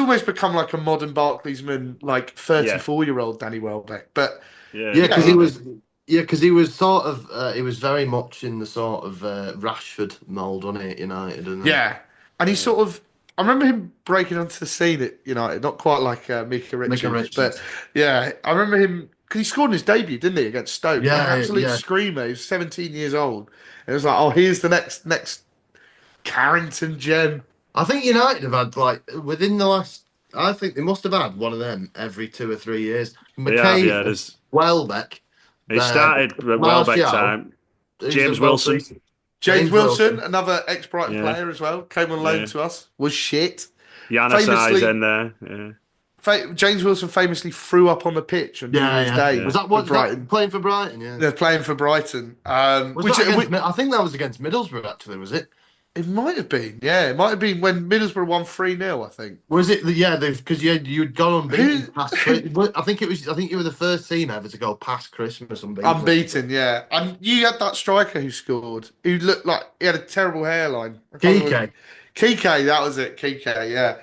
almost become like a modern Barclaysman, like 34-year-old Danny Welbeck. But because he was sort of he was very much in the sort of Rashford mould on it, United, and he sort of. I remember him breaking onto the scene at United, not quite like Mika Richards, but yeah, I remember him because he scored in his debut, didn't he, against Stoke? Yeah, absolute screamer. He was 17 years old. It was like, oh, here's the next Carrington gem. I think United have had within the last. I think they must have had one of them every 2 or 3 years. There's Welbeck. He started at Welbeck time. James Wilson. James Wilson, another ex-Brighton player as well, came on loan to us. Was shit. Janusai's in there. James Wilson famously threw up on the pitch on New Year's Day. Was that what Brighton playing for Brighton? Yeah, they're playing for Brighton. I think that was against Middlesbrough. Actually, was it? It might have been. Yeah, it might have been when Middlesbrough won 3-0. I think. Was it? Yeah, because you'd gone unbeaten. I think it was. I think you were the first team ever to go past Christmas unbeaten. Unbeaten, yeah. And you had that striker who scored, who looked like he had a terrible hairline. Kike, that was it. Kike, yeah.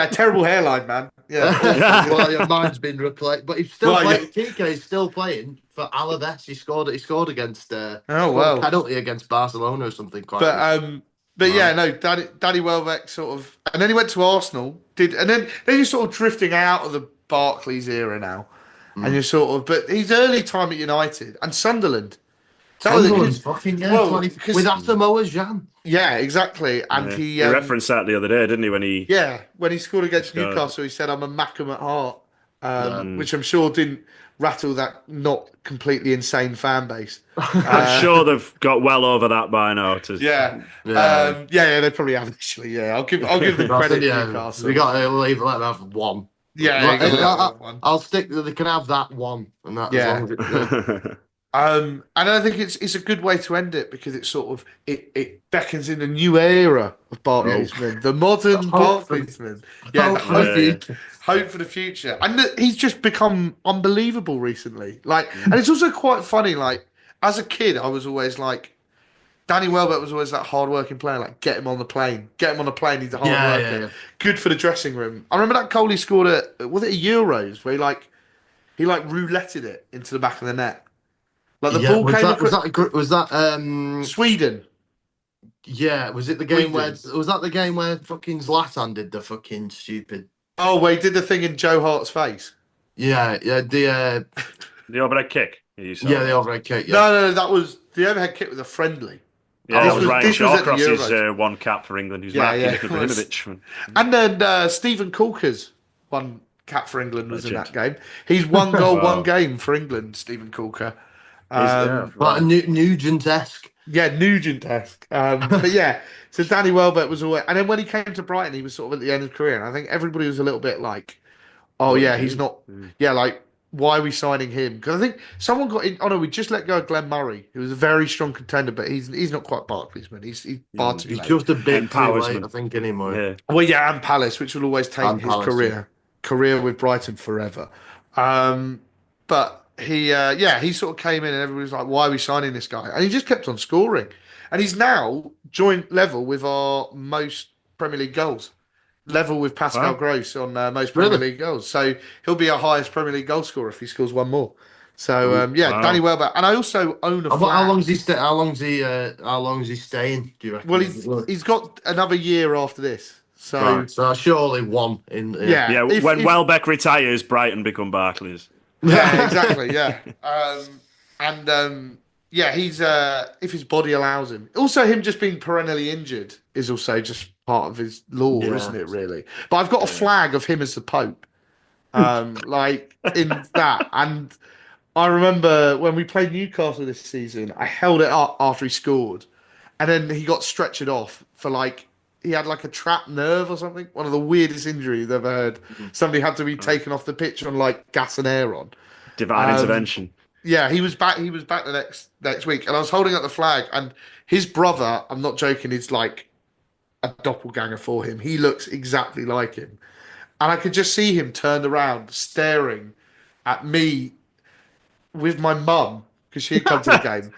Terrible hairline, man. Yeah. Well, mine's been replaced, but he's still playing. Kike is still playing for Alaves. He scored against penalty against Barcelona or something. But yeah, no, Danny Welbeck sort of, and then he went to Arsenal. And then you're sort of drifting out of the Barclays era now, and you're sort of. But his early time at United and Sunderland. Sunderland's fucking with Asamoah Gyan. Yeah, exactly. And he referenced that the other day, didn't he? When he scored against Newcastle, he said, "I'm a Mackham at heart," which I'm sure didn't rattle that not completely insane fan base. I'm sure they've got well over that by now. They probably have actually. Yeah, I'll give them credit. Newcastle. We got to let them have one. Yeah, I'll stick. They can have that one, and that. Yeah. And I think it's a good way to end it because it's sort of it beckons in a new era of Barclaysmen, the modern Barclaysmen. Hope for the future. And he's just become unbelievable recently. And it's also quite funny. Like as a kid, I was always like, Danny Welbeck was always that hard-working player. Like get him on the plane. He's a hard worker. Good for the dressing room. I remember that goal he scored was it a Euros where he rouletted it into the back of the net. Like the ball came. Was that Sweden? Yeah, was it the game where fucking Zlatan did the fucking stupid? Oh, where he did the thing in Joe Hart's face. Yeah, the overhead kick. The overhead kick. Yeah. No, that was the overhead kick was a friendly. Yeah, that was Ryan Shawcross's one cap for England. Who's marking Ibrahimovic. And then Stephen Coulker's one cap for England was in that game. He's one goal, one game for England. Stephen Coulker. Nugent-esque. Yeah, Nugent-esque. But yeah, so Danny Welbeck was always... And then when he came to Brighton, he was sort of at the end of his career. And I think everybody was a little bit like, he's not... Yeah, like, why are we signing him? Because I think someone got in... Oh, no, we just let go of Glenn Murray, who was a very strong contender, but he's not quite Barclaysman. He's far too late. He's just a bit too late, I think, anymore. Yeah. Well, yeah, and Palace, which will always take his career with Brighton forever. But... He sort of came in and everybody was like, why are we signing this guy? And he just kept on scoring. And he's now joint level with our most Premier League goals. Level with Pascal Gross on most Premier League goals. So he'll be our highest Premier League goal scorer if he scores one more. So, Danny Welbeck. And I also own a flat. How long is he staying, do you reckon? Well, he's got another year after this. So surely one. When Welbeck retires, Brighton become Barclays. Yeah, exactly. Yeah, he's if his body allows him. Also, him just being perennially injured is also just part of his lore, isn't it? Really. But I've got a flag of him as the Pope, like in that. And I remember when we played Newcastle this season, I held it up after he scored, and then he got stretchered off for he had like a trapped nerve or something. One of the weirdest injuries I've ever heard. Somebody had to be taken off the pitch on like gas and air on. Divine intervention. Yeah, he was back. He was back the next week, and I was holding up the flag, and his brother, I'm not joking, is like a doppelganger for him. He looks exactly like him, and I could just see him turned around, staring at me with my mum because she had come to the game,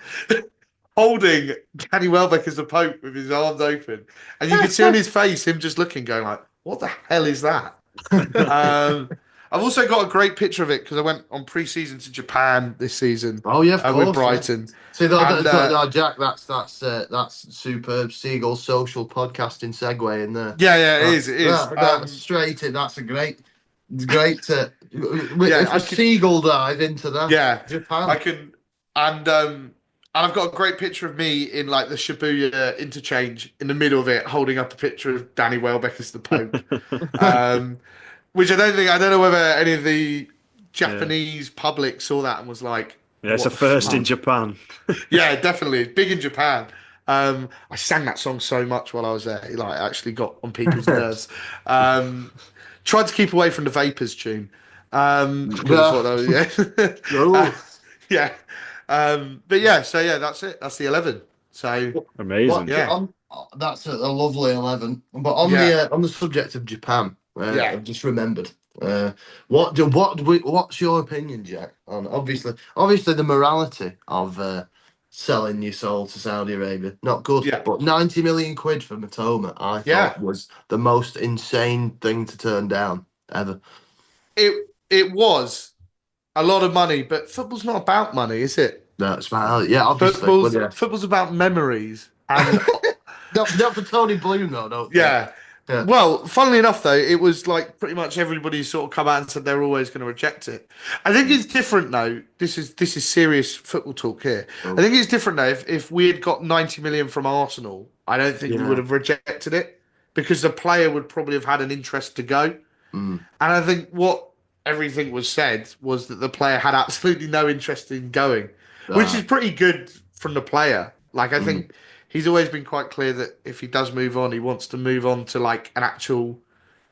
holding Danny Welbeck as the Pope with his arms open, and you could see on his face him just looking, going like, "What the hell is that?" I've also got a great picture of it because I went on pre-season to Japan this season. Oh yeah, of course, with Brighton. Yeah. See, Jack, that's superb Seagull social podcasting segue in there. Yeah, it is. That's straight in. That's great to Seagull dive into that. Yeah, Japan. I can, and I've got a great picture of me in like the Shibuya interchange in the middle of it, holding up a picture of Danny Welbeck as the Pope. Which I don't know whether any of the Japanese public saw that and was like, yeah, it's a first in Japan. Yeah, definitely. It's big in Japan. I sang that song so much while I was there. It actually got on people's nerves. Tried to keep away from the Vapors tune. Yeah. But yeah, so yeah, that's it. That's the 11. So amazing. That's a lovely 11. But on the subject of Japan, I've just remembered. What's your opinion, Jack, on obviously the morality of selling your soul to Saudi Arabia? Not good. Yeah. But 90 million quid for Matoma, I thought was the most insane thing to turn down ever. It was a lot of money, but football's not about money, is it? No, it's about obviously. Football's about memories. And not for Tony Bloom though, no. Yeah. Well, funnily enough, though, it was like pretty much everybody sort of come out and said they're always going to reject it. I think it's different, though. This is serious football talk here. I think it's different, though. If we had got 90 million from Arsenal, I don't think we would have rejected it because the player would probably have had an interest to go. And I think what everything was said was that the player had absolutely no interest in going, which is pretty good from the player. Like, I think he's always been quite clear that if he does move on, he wants to move on to like an actual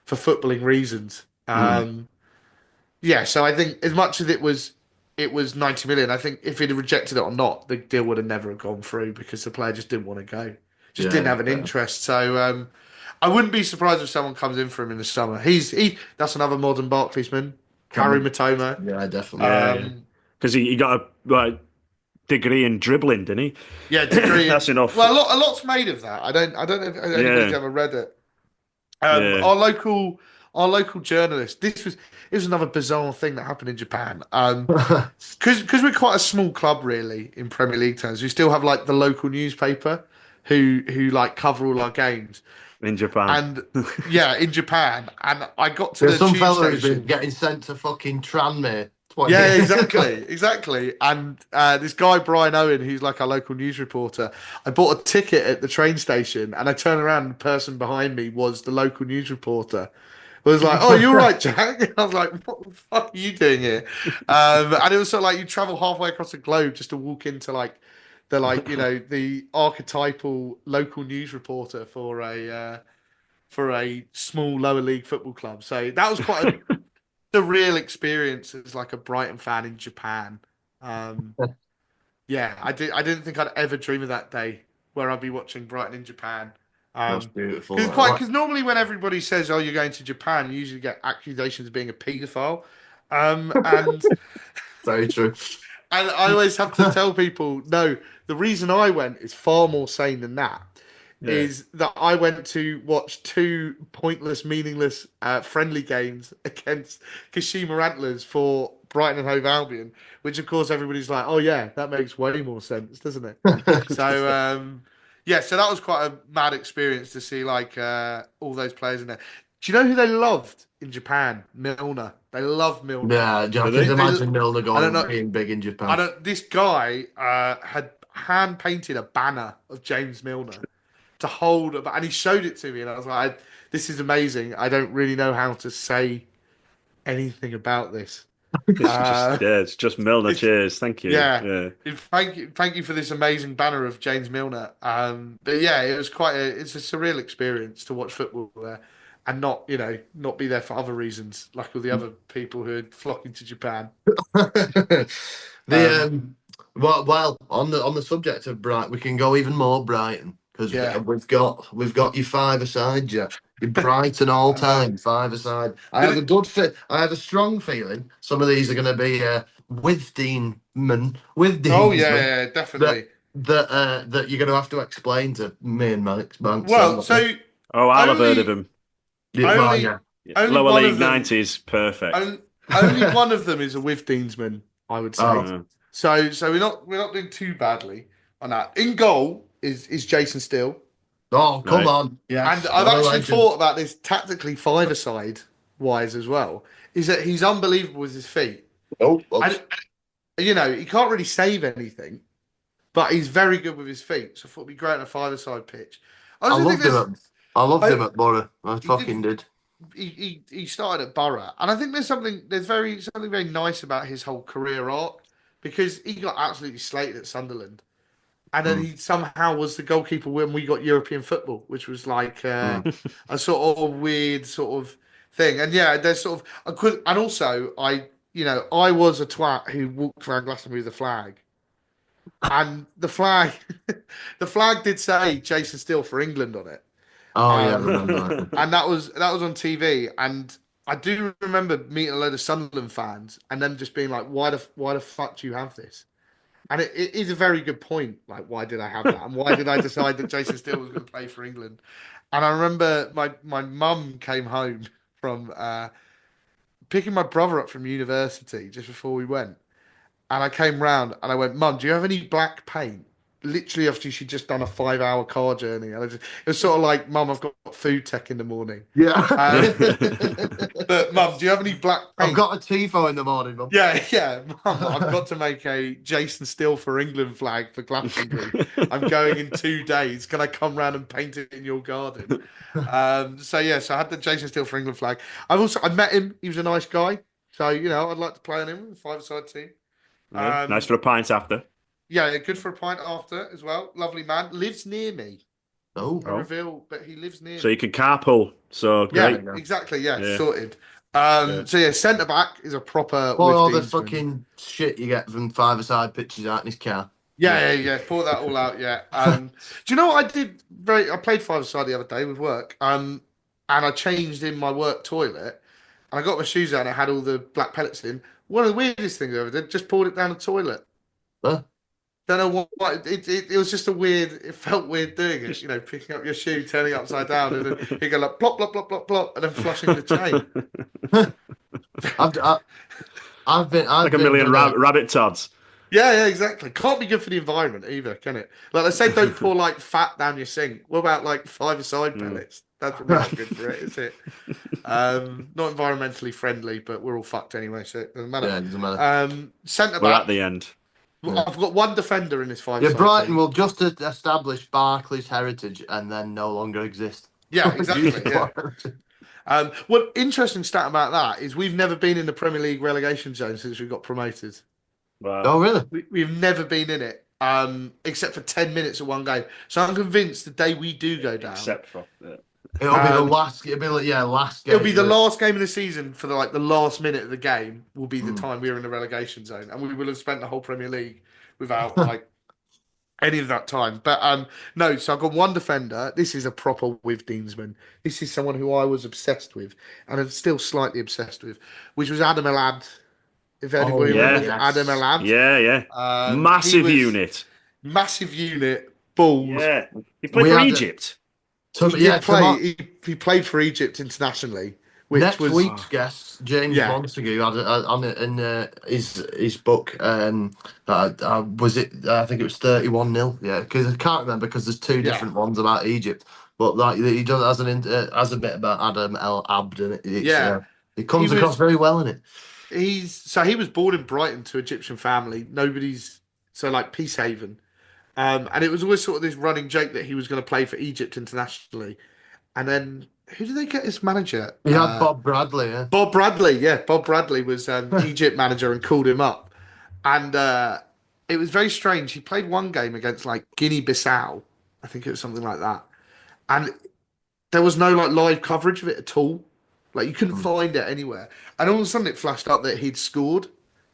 for footballing reasons. Yeah, so I think as much as it was 90 million, I think if he'd have rejected it or not, the deal would have never gone through because the player just didn't want to go. Just didn't have an interest. So I wouldn't be surprised if someone comes in for him in the summer. That's another modern Barclaysman, Karu Matoma. Yeah, definitely. Because he got a degree in dribbling, didn't he? Yeah, degree. That's enough. Well, a lot's made of that. I don't know if anybody's ever read it. Our local journalist. It was another bizarre thing that happened in Japan. Because we're quite a small club, really, in Premier League terms. We still have like the local newspaper who like cover all our games in Japan. And in Japan. And I got to the some tube fella who's station. been getting sent to fucking Tranmere. Yeah, exactly. And this guy, Brian Owen, who's like our local news reporter, I bought a ticket at the train station and I turned around and the person behind me was the local news reporter. I was like, "Oh, you're right, Jack." And I was like, "What the fuck are you doing here?" And it was sort of like you travel halfway across the globe just to walk into the archetypal local news reporter for a small lower league football club. So that was quite a real experience as like a Brighton fan in Japan. I didn't think I'd ever dream of that day where I'd be watching Brighton in Japan. That's beautiful. Because normally when everybody says, "Oh, you're going to Japan," you usually get accusations of being a paedophile. And very true. And I always have to tell people, no, the reason I went is far more sane than that. Is that I went to watch two pointless, meaningless friendly games against Kashima Antlers for Brighton and Hove Albion, which of course everybody's like, "Oh yeah, that makes way more sense, doesn't it?" So that was quite a mad experience to see like all those players in there. Do you know who they loved in Japan? Milner. They loved Milner. Yeah, I can imagine Milner being big in Japan. This guy had hand painted a banner of James Milner. to hold, and he showed it to me, and I was like, "This is amazing. I don't really know how to say anything about this." It's just Milner. Cheers, thank you. Yeah. Thank you for this amazing banner of James Milner. But yeah, it was it's a surreal experience to watch football there, and not not be there for other reasons like all the other people who are flocking to Japan. Well, on the subject of Brighton, we can go even more Brighton because we've got you five-a-side, Jeff. Your Brighton all time five-a-side. I have a strong feeling some of these are going to be with Deanman. Oh yeah, definitely. That you're going to have to explain to me and Max. Well, so I'll have heard of him. Only Lower league 90s, perfect. Only one of them is a with Deansman, I would say. So we're not doing too badly on that. In goal is Jason Steele. Oh, come on. Yes. And I've actually thought about this tactically five-a-side wise as well, is that he's unbelievable with his feet. And, he can't really save anything, but he's very good with his feet. So I thought it'd be great on a five-a-side pitch. I loved him at Borough. I fucking did. He started at Borough, and I think there's something very nice about his whole career arc, because he got absolutely slated at Sunderland. And then he somehow was the goalkeeper when we got European football, which was like a sort of weird sort of thing. And yeah, there's sort of and also I was a twat who walked around Glastonbury with a flag, and the flag did say Jason Steele for England on it. Oh yeah, I remember that. And that was on TV, and I do remember meeting a load of Sunderland fans and them just being like, "Why the fuck do you have this?" And it is a very good point. Like, why did I have that? And why did I decide that Jason Steele was going to play for England? And I remember my mum came home from picking my brother up from university just before we went. And I came round and I went, "Mum, do you have any black paint?" Literally after she'd just done a 5-hour car journey. And it was sort of like, "Mum, I've got food tech in the morning." Yeah. But Mum, do you have any black paint? I've got a tifo in the morning, Mum. Yeah. Mum, I've got to make a Jason Steele for England flag for Glastonbury. I'm going in 2 days. Can I come round and paint it in your garden? So I had the Jason Steele for England flag. I met him. He was a nice guy. So, I'd like to play on him with a five-a-side team. Yeah, nice for a pint after. Yeah, good for a pint after as well. Lovely man. Lives near me. Oh. I reveal, but he lives near me. So you can carpool. So great. Yeah, exactly. Yeah, sorted. So centre back is a proper. Pour all the fucking shit you get from five-a-side pitches out in his car. Yeah. Pour that all out. Yeah. Do you know what I did? I played five-a-side the other day with work. And I changed in my work toilet, and I got my shoes out and it had all the black pellets in. One of the weirdest things I ever did, just poured it down the toilet. Huh? Don't know what it was. Just it felt weird doing it. Picking up your shoe, turning it upside down, and then you go like plop, plop, plop, plop, plop, and then flushing the chain. I've been like a million rabbit tods. Yeah, exactly. Can't be good for the environment either, can it? Like they say, don't pour like fat down your sink. What about like five-a-side pellets? That's probably not good for it, is it? Not environmentally friendly, but we're all fucked anyway, so it doesn't matter. Yeah, it doesn't matter. Centre back. We're at the end. I've got one defender in this five. Yeah, Brighton will just establish Barclays heritage and then no longer exist. Yeah, exactly. One interesting stat about that is we've never been in the Premier League relegation zone since we got promoted. Wow. Oh, really? We've never been in it, except for 10 minutes of one game. So I'm convinced the day we do go down, except for it'll be the last. Last game. It'll be the last game of the season for the last minute of the game will be the time we were in the relegation zone, and we will have spent the whole Premier League without any of that time. But no. So I've got one defender. This is a proper with Deansman. This is someone who I was obsessed with, and I'm still slightly obsessed with, which was Adam Elad. If anybody remembers Adam Elad. Yeah. Massive unit. Massive unit. Balls. Yeah. He played for Egypt. He played for Egypt internationally. Which Next was week's guest, James Montague, had on it in his book. Was it? I think it was 31-0. Yeah, because I can't remember because there's two different ones about Egypt. But he does has a bit about Adam El Abd in it. It comes across very well in it. He was born in Brighton to Egyptian family. Peace haven. And it was always sort of this running joke that he was going to play for Egypt internationally. And then who did they get as manager? He had Bob Bradley, yeah. Bob Bradley, yeah. Bob Bradley was Egypt manager and called him up. And it was very strange. He played one game against like Guinea-Bissau. I think it was something like that. And there was no like live coverage of it at all. Like you couldn't find it anywhere. And all of a sudden it flashed up that he'd scored.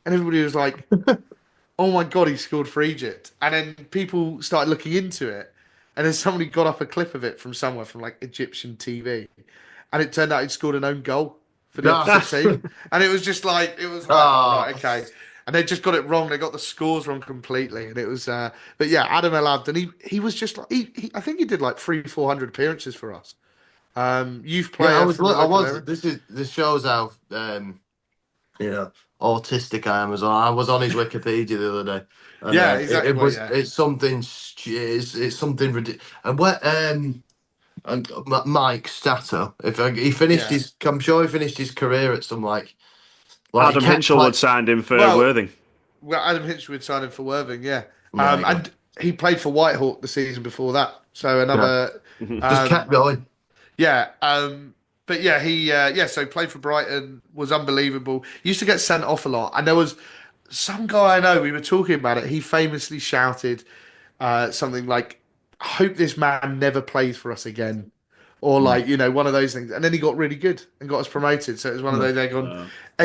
And everybody was like, oh my God, he scored for Egypt. And then people started looking into it. And then somebody got up a clip of it from somewhere, from like Egyptian TV. And it turned out he'd scored an own goal for the opposite team. And it was just like, right, okay. And they just got it wrong. They got the scores wrong completely. And it was, but yeah, Adam El Abden, he was just like, I think he did like 300-400 appearances for us. Youth player. Yeah, this shows how, autistic I am as well. I was on his Wikipedia the other day. And, yeah, exactly. It's something. It's something ridiculous. And where and Mike Stato, he finished his, I'm sure he finished his career at some like Adam Hinchelwood signed him for Worthing. Well, Adam Hinchelwood signed him for Worthing, yeah. And he played for Whitehawk the season before that. So another just kept going. Yeah. But yeah, he so played for Brighton, was unbelievable. Used to get sent off a lot. And there was some guy I know, we were talking about it, he famously shouted something like, I hope this man never plays for us again. Or like, one of those things. And then he got really good and got us promoted. So it was one of those egg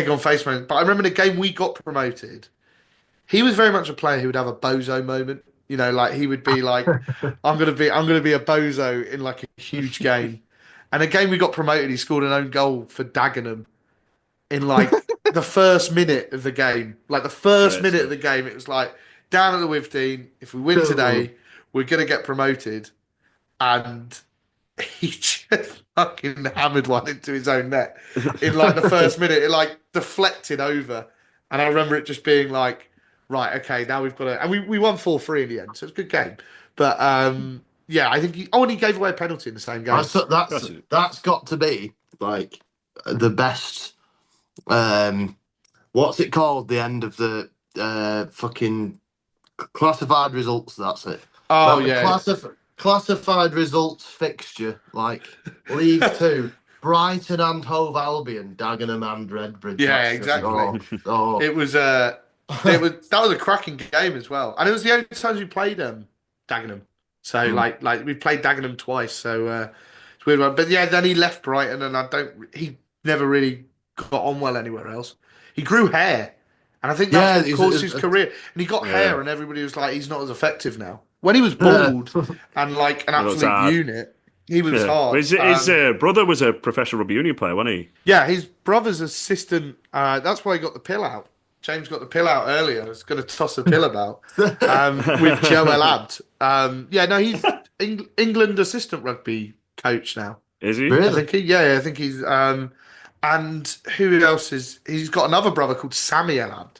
on face moments. But I remember the game we got promoted, he was very much a player who would have a bozo moment. Like he would be like, I'm gonna be a bozo in like a huge game. And the game we got promoted, he scored an own goal for Dagenham in like the first minute of the game. Like the first minute of the game, it was like, down at the Withdean, if we win today, we're gonna get promoted. And he just fucking hammered one into his own net in like the first minute. It like deflected over. And I remember it just being like, right, okay, now we've got to... And we won 4-3 in the end, so it's a good game. But, yeah, I think he gave away a penalty in the same game. That's got to be, like, the best... what's it called? The end of the fucking classified results, that's it. Oh, yeah. Classified results fixture, like League 2, Brighton and Hove Albion, Dagenham and Redbridge. Yeah, exactly. It was that was a cracking game as well, and it was the only times we played Dagenham. So like we played Dagenham twice. So it's a weird one. But yeah, then he left Brighton, and he never really got on well anywhere else. He grew hair, and I think that's what caused his career. And he got hair, and everybody was like, he's not as effective now. When he was bald and like an absolute unit, he was hard. His brother was a professional rugby union player, wasn't he? Yeah, his brother's assistant. That's why he got the pill out. James got the pill out earlier. I was going to toss the pill about with Joel Abd. He's England assistant rugby coach now. Is he? Really? I think he's. And who else is? He's got another brother called Samuel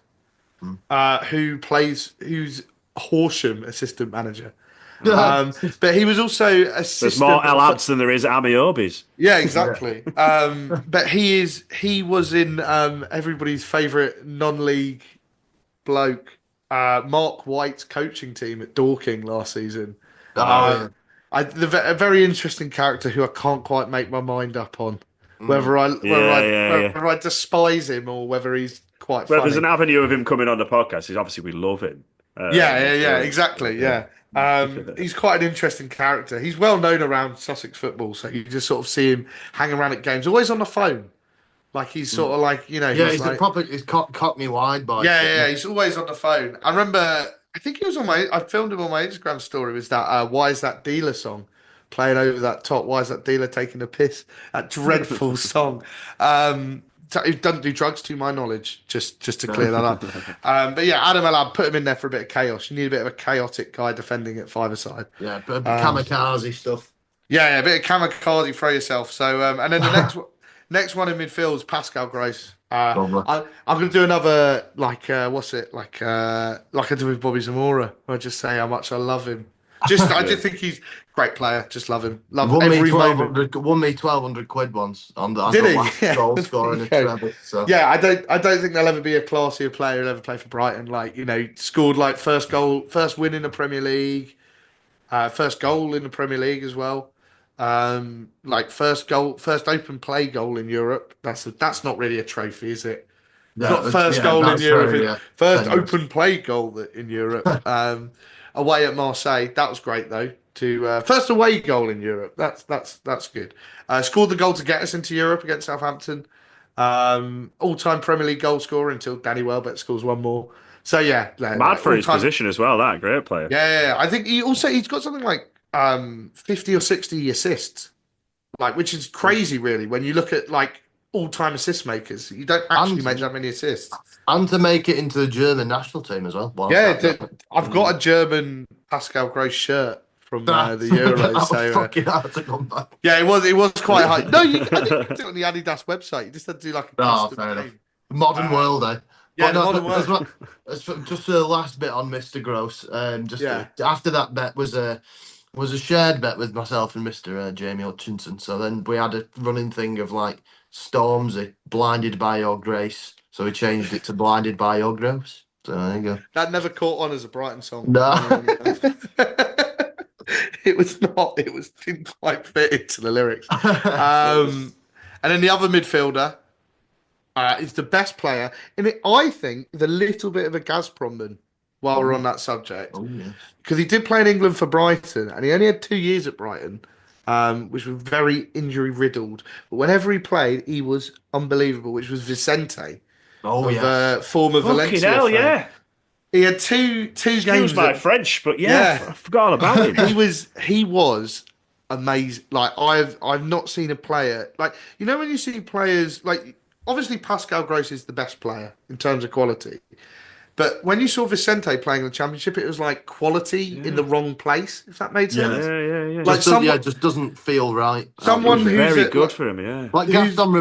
Abd, who's Horsham assistant manager. But he was also assistant. There's more El Abds than there is Amiobis. Yeah, exactly. But he was in everybody's favourite non-league bloke, Mark White's coaching team at Dorking last season. A very interesting character who I can't quite make my mind up on whether I despise him or whether he's quite funny. There's an avenue of him coming on the podcast. Obviously we love him. Exactly. He's quite an interesting character. He's well known around Sussex football, so you just sort of see him hang around at games, always on the phone. Like he's sort of like, he's Cockney wide boy. He's always on the phone. I remember, I think he was I filmed him on my Instagram story. It was that Why Is That Dealer song playing over that top? Why Is That Dealer Taking a Piss? That dreadful song. He doesn't do drugs, to my knowledge, just to clear that up. But yeah, Adam Elab, put him in there for a bit of chaos. You need a bit of a chaotic guy defending at five-a-side. Yeah, but kamikaze stuff. Yeah, a bit of kamikaze, throw yourself. So, and then the next one in midfield is Pascal Gross. I'm going to do another, like I do with Bobby Zamora. I'll just say how much I love him. I just think he's a great player. Just love him. Love won every me moment. Won me 1,200 quid once on the Did he? last goal scoring a treble. So. Yeah, I don't think there'll ever be a classier player who'll ever play for Brighton. Like, scored like first win in the Premier League, first goal in the Premier League as well. Like first open play goal in Europe. That's not really a trophy, is it? It's not first goal in Europe. True, yeah. First open play goal in Europe. Away at Marseille, that was great though. First away goal in Europe. That's good. Scored the goal to get us into Europe against Southampton. All-time Premier League goal scorer until Danny Welbeck scores one more. So yeah, mad for his position as well. That great player. Yeah. I think he's got something like 50 or 60 assists, like, which is crazy really when you look at like all-time assist makers. You don't actually make that many assists. And to make it into the German national team as well. I've got a German Pascal Gross shirt from the Euros. So fucking hard to come back. Yeah, it was quite high. No, I think you could do it on the Adidas website. You just had to do like a fair enough. Modern world, eh? Yeah, modern world. Just the last bit on Mr. Gross. After that bet was a shared bet with myself and Mr. Jamie Hutchinson. So then we had a running thing of like Stormzy, blinded by your grace. So we changed it to blinded by your gross. So there you go. That never caught on as a Brighton song. No. It was not. Didn't quite fit into the lyrics. And then the other midfielder is the best player. And I think the little bit of a Gazpromman while we're on that subject. Oh, yes. Because he did play in England for Brighton and he only had 2 years at Brighton, which was very injury riddled. But whenever he played, he was unbelievable, which was Vicente. Former Valencia hell, fan. yeah. He had two games. Excuse my French, but I forgot all about him. He was amazing. Like I've not seen a player like, when you see players like, obviously Pascal Gross is the best player in terms of quality. But when you saw Vicente playing in the Championship, it was like quality in the wrong place, if that made sense. Yeah. Like just doesn't feel right. Someone who's very good for him, yeah. Like Gaston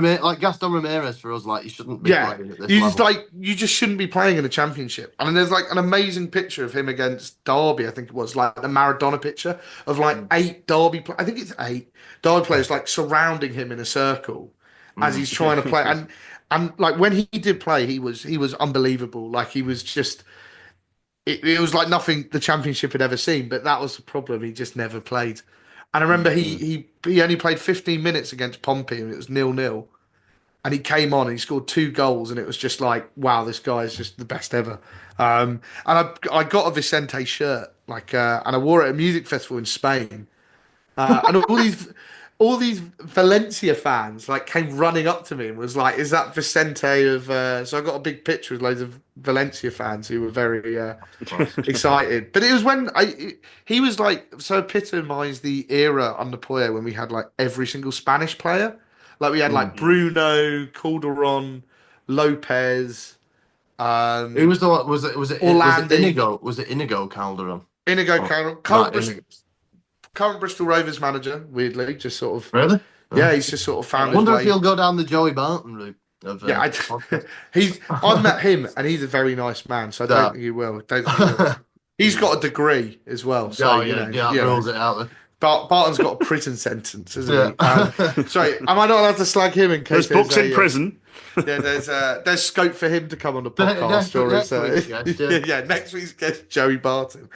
Ramirez for us, like he shouldn't be playing at this level. You just shouldn't be playing in the Championship. And there's like an amazing picture of him against Derby, I think it was, like the Maradona picture of like 8 Derby players. I think it's 8 Derby players like surrounding him in a circle as he's trying to play. And like when he did play, he was unbelievable. Like he was just, it was like nothing the Championship had ever seen. But that was the problem. He just never played. And I remember he only played 15 minutes against Pompey, and it was 0-0. And he came on and he scored 2 goals, and it was just like, wow, this guy is just the best ever. And I got a Vicente shirt, like, and I wore it at a music festival in Spain. And all these Valencia fans like came running up to me and was like, "Is that Vicente of?" So I got a big picture with loads of Valencia fans who were very excited. But it was when he was like so epitomised the era under Puyo when we had like every single Spanish player. Like we had like Bruno, Calderon, Lopez. Who was the one? Was it Inigo? Was it Inigo Calderon? Calderon. Current Bristol Rovers manager, weirdly, just sort of. Really? Yeah, he's just sort of found. I wonder if he'll go down the Joey Barton route. I've met him, and he's a very nice man. So I don't think he will. He's got a degree as well. So rules it out there. Barton's got a prison sentence, isn't he? Sorry, am I not allowed to slag him in case there's books in prison? Yeah, there's scope for him to come on the podcast. Next week's guest, Joey Barton.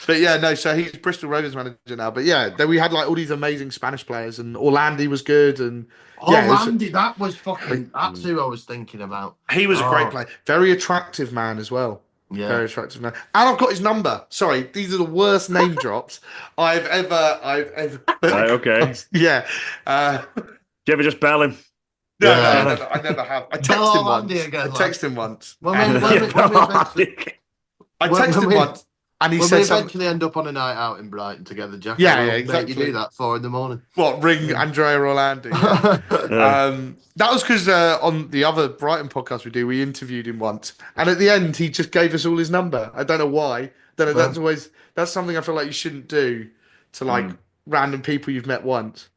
But yeah, no, so he's Bristol Rovers manager now. But yeah, then we had like all these amazing Spanish players, and Orlandi was good, and Orlandi, that's who I was thinking about. He was a great player, very attractive man as well. Yeah, very attractive man. And I've got his number. Sorry, these are the worst name drops I've ever. Right, okay. Yeah. Do you ever just bell him? No, I never have. I texted him once. I texted him once. And he said eventually end up on a night out in Brighton together, Jack. Yeah, exactly. You do that 4 a.m. What, ring Andrea Orlandi? Yeah. That was because on the other Brighton podcast we interviewed him once, and at the end he just gave us all his number. I don't know why. That's something I feel like you shouldn't do to like random people you've met once.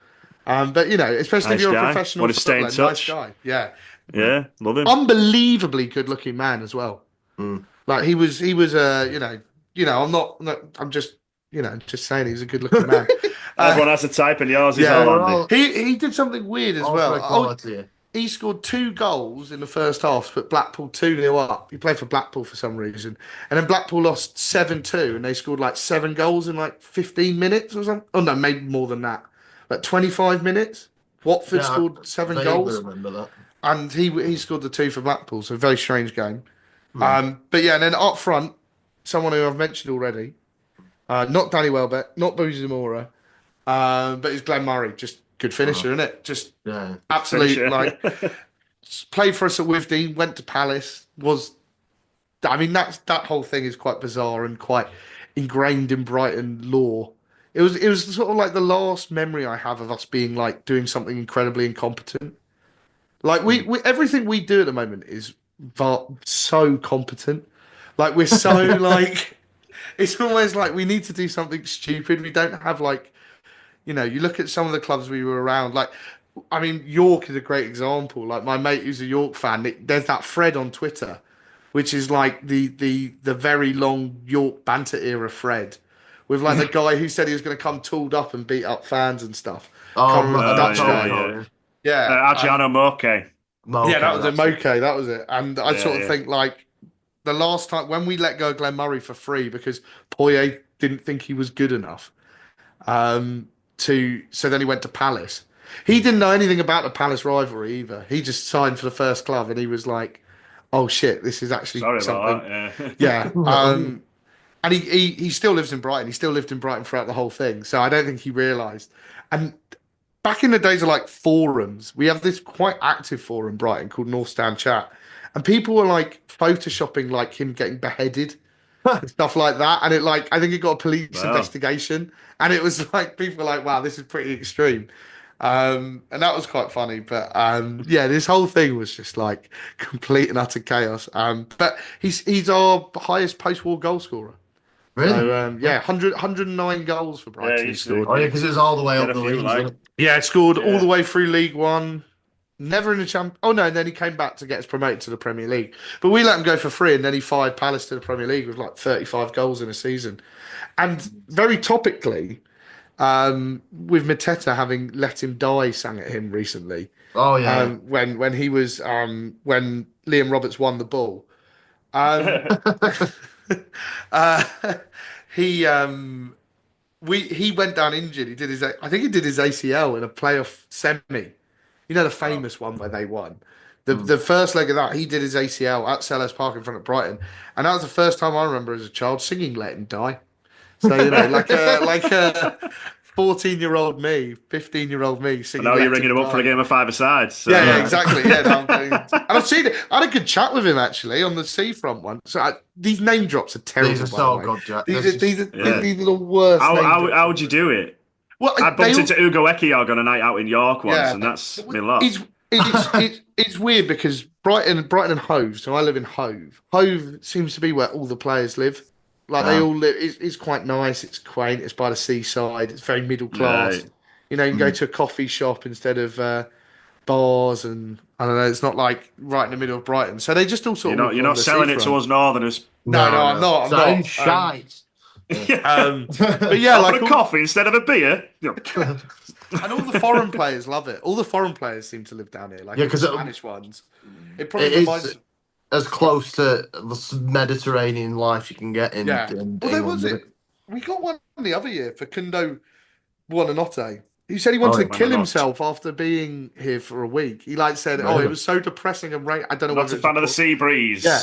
But especially if you're a professional, want to stay in touch. Nice guy. Yeah, love him. Unbelievably good-looking man as well. Like he was I'm just saying he's a good-looking man. Everyone has a type, and yours is all Andy. He did something weird as well. He scored 2 goals in the first half, but Blackpool 2-0 up. He played for Blackpool for some reason. And then Blackpool lost 7-2, and they scored like 7 goals in like 15 minutes or something. Oh, no, maybe more than that. Like 25 minutes. Watford scored 7 goals. I remember that. And he scored the 2 for Blackpool, so a very strange game. But yeah, and then up front, someone who I've mentioned already, not Danny Welbeck, not Boo Zamora, but it's Glenn Murray, just good finisher, isn't it? Just absolute, like, played for us at Withdean, went to Palace, that whole thing is quite bizarre and quite ingrained in Brighton lore. It was sort of like the last memory I have of us being like doing something incredibly incompetent. Like we everything we do at the moment is so competent. Like we're so like, it's almost like we need to do something stupid. We don't have like, you look at some of the clubs we were around. Like, I mean, York is a great example. Like my mate who's a York fan, there's that thread on Twitter, which is like the very long York banter era thread, with like the guy who said he was going to come tooled up and beat up fans and stuff. Dutch guy. Yeah, Adriano Moke. Yeah, that was it. Moke, that was it. And I sort of think like the last time when we let go of Glenn Murray for free because Poyet didn't think he was good enough. So then he went to Palace. He didn't know anything about the Palace rivalry either. He just signed for the first club and he was like, "Oh shit, this is actually something." About that, yeah. And he still lives in Brighton. He still lived in Brighton throughout the whole thing. So I don't think he realised. And back in the days of like forums, we have this quite active forum in Brighton called North Stand Chat, and people were like photoshopping like him getting beheaded and stuff like that. And I think it got a police investigation, and it was like people were like, "Wow, this is pretty extreme." And that was quite funny. But this whole thing was just like complete and utter chaos. But he's our highest post-war goal scorer. Really? So, 109 goals for Brighton. Yeah, he scored. Because it was all the way up the league. Yeah, scored all the way through League One. Never in the champ. Oh no, and then he came back to get us promoted to the Premier League. But we let him go for free, and then he fired Palace to the Premier League with like 35 goals in a season. And very topically, with Mateta having let him die sang at him recently. Oh yeah. When he was when Liam Roberts won the ball. He went down injured. I think he did his ACL in a playoff semi. The famous one where they won. The first leg of that, he did his ACL at Selhurst Park in front of Brighton, and that was the first time I remember as a child singing "Let Him Die." So like a 14-year-old me, 15-year-old me singing. And now you're ringing him up for a game of five-a-side. So. Yeah, exactly. Yeah, and I've seen it. I had a good chat with him actually on the seafront one. So these name drops are terrible. These are so good, Jack. These are the worst. How would you do it? Well, I bumped into Ugo Ekiog on a night out in York once, and that's my lot. It's weird because Brighton and Hove. So I live in Hove. Hove seems to be where all the players live. Like they all live. It's quite nice. It's quaint. It's by the seaside. It's very middle class. Right. You can go to a coffee shop instead of bars, and I don't know. It's not like right in the middle of Brighton. So they just all sort of. You're not selling it to us Northerners. No, I'm not. I'm not. Shite. But yeah, like a coffee instead of a beer. And all the foreign players love it. All the foreign players seem to live down here, like the Spanish ones. It probably reminds as close to the Mediterranean life you can get in. Yeah. There was England. We got one the other year for Kundo Buonanotte. He said he wanted to kill himself after being here for a week. He said, it was so depressing and I don't know. Not a fan of the sea breeze. Yeah.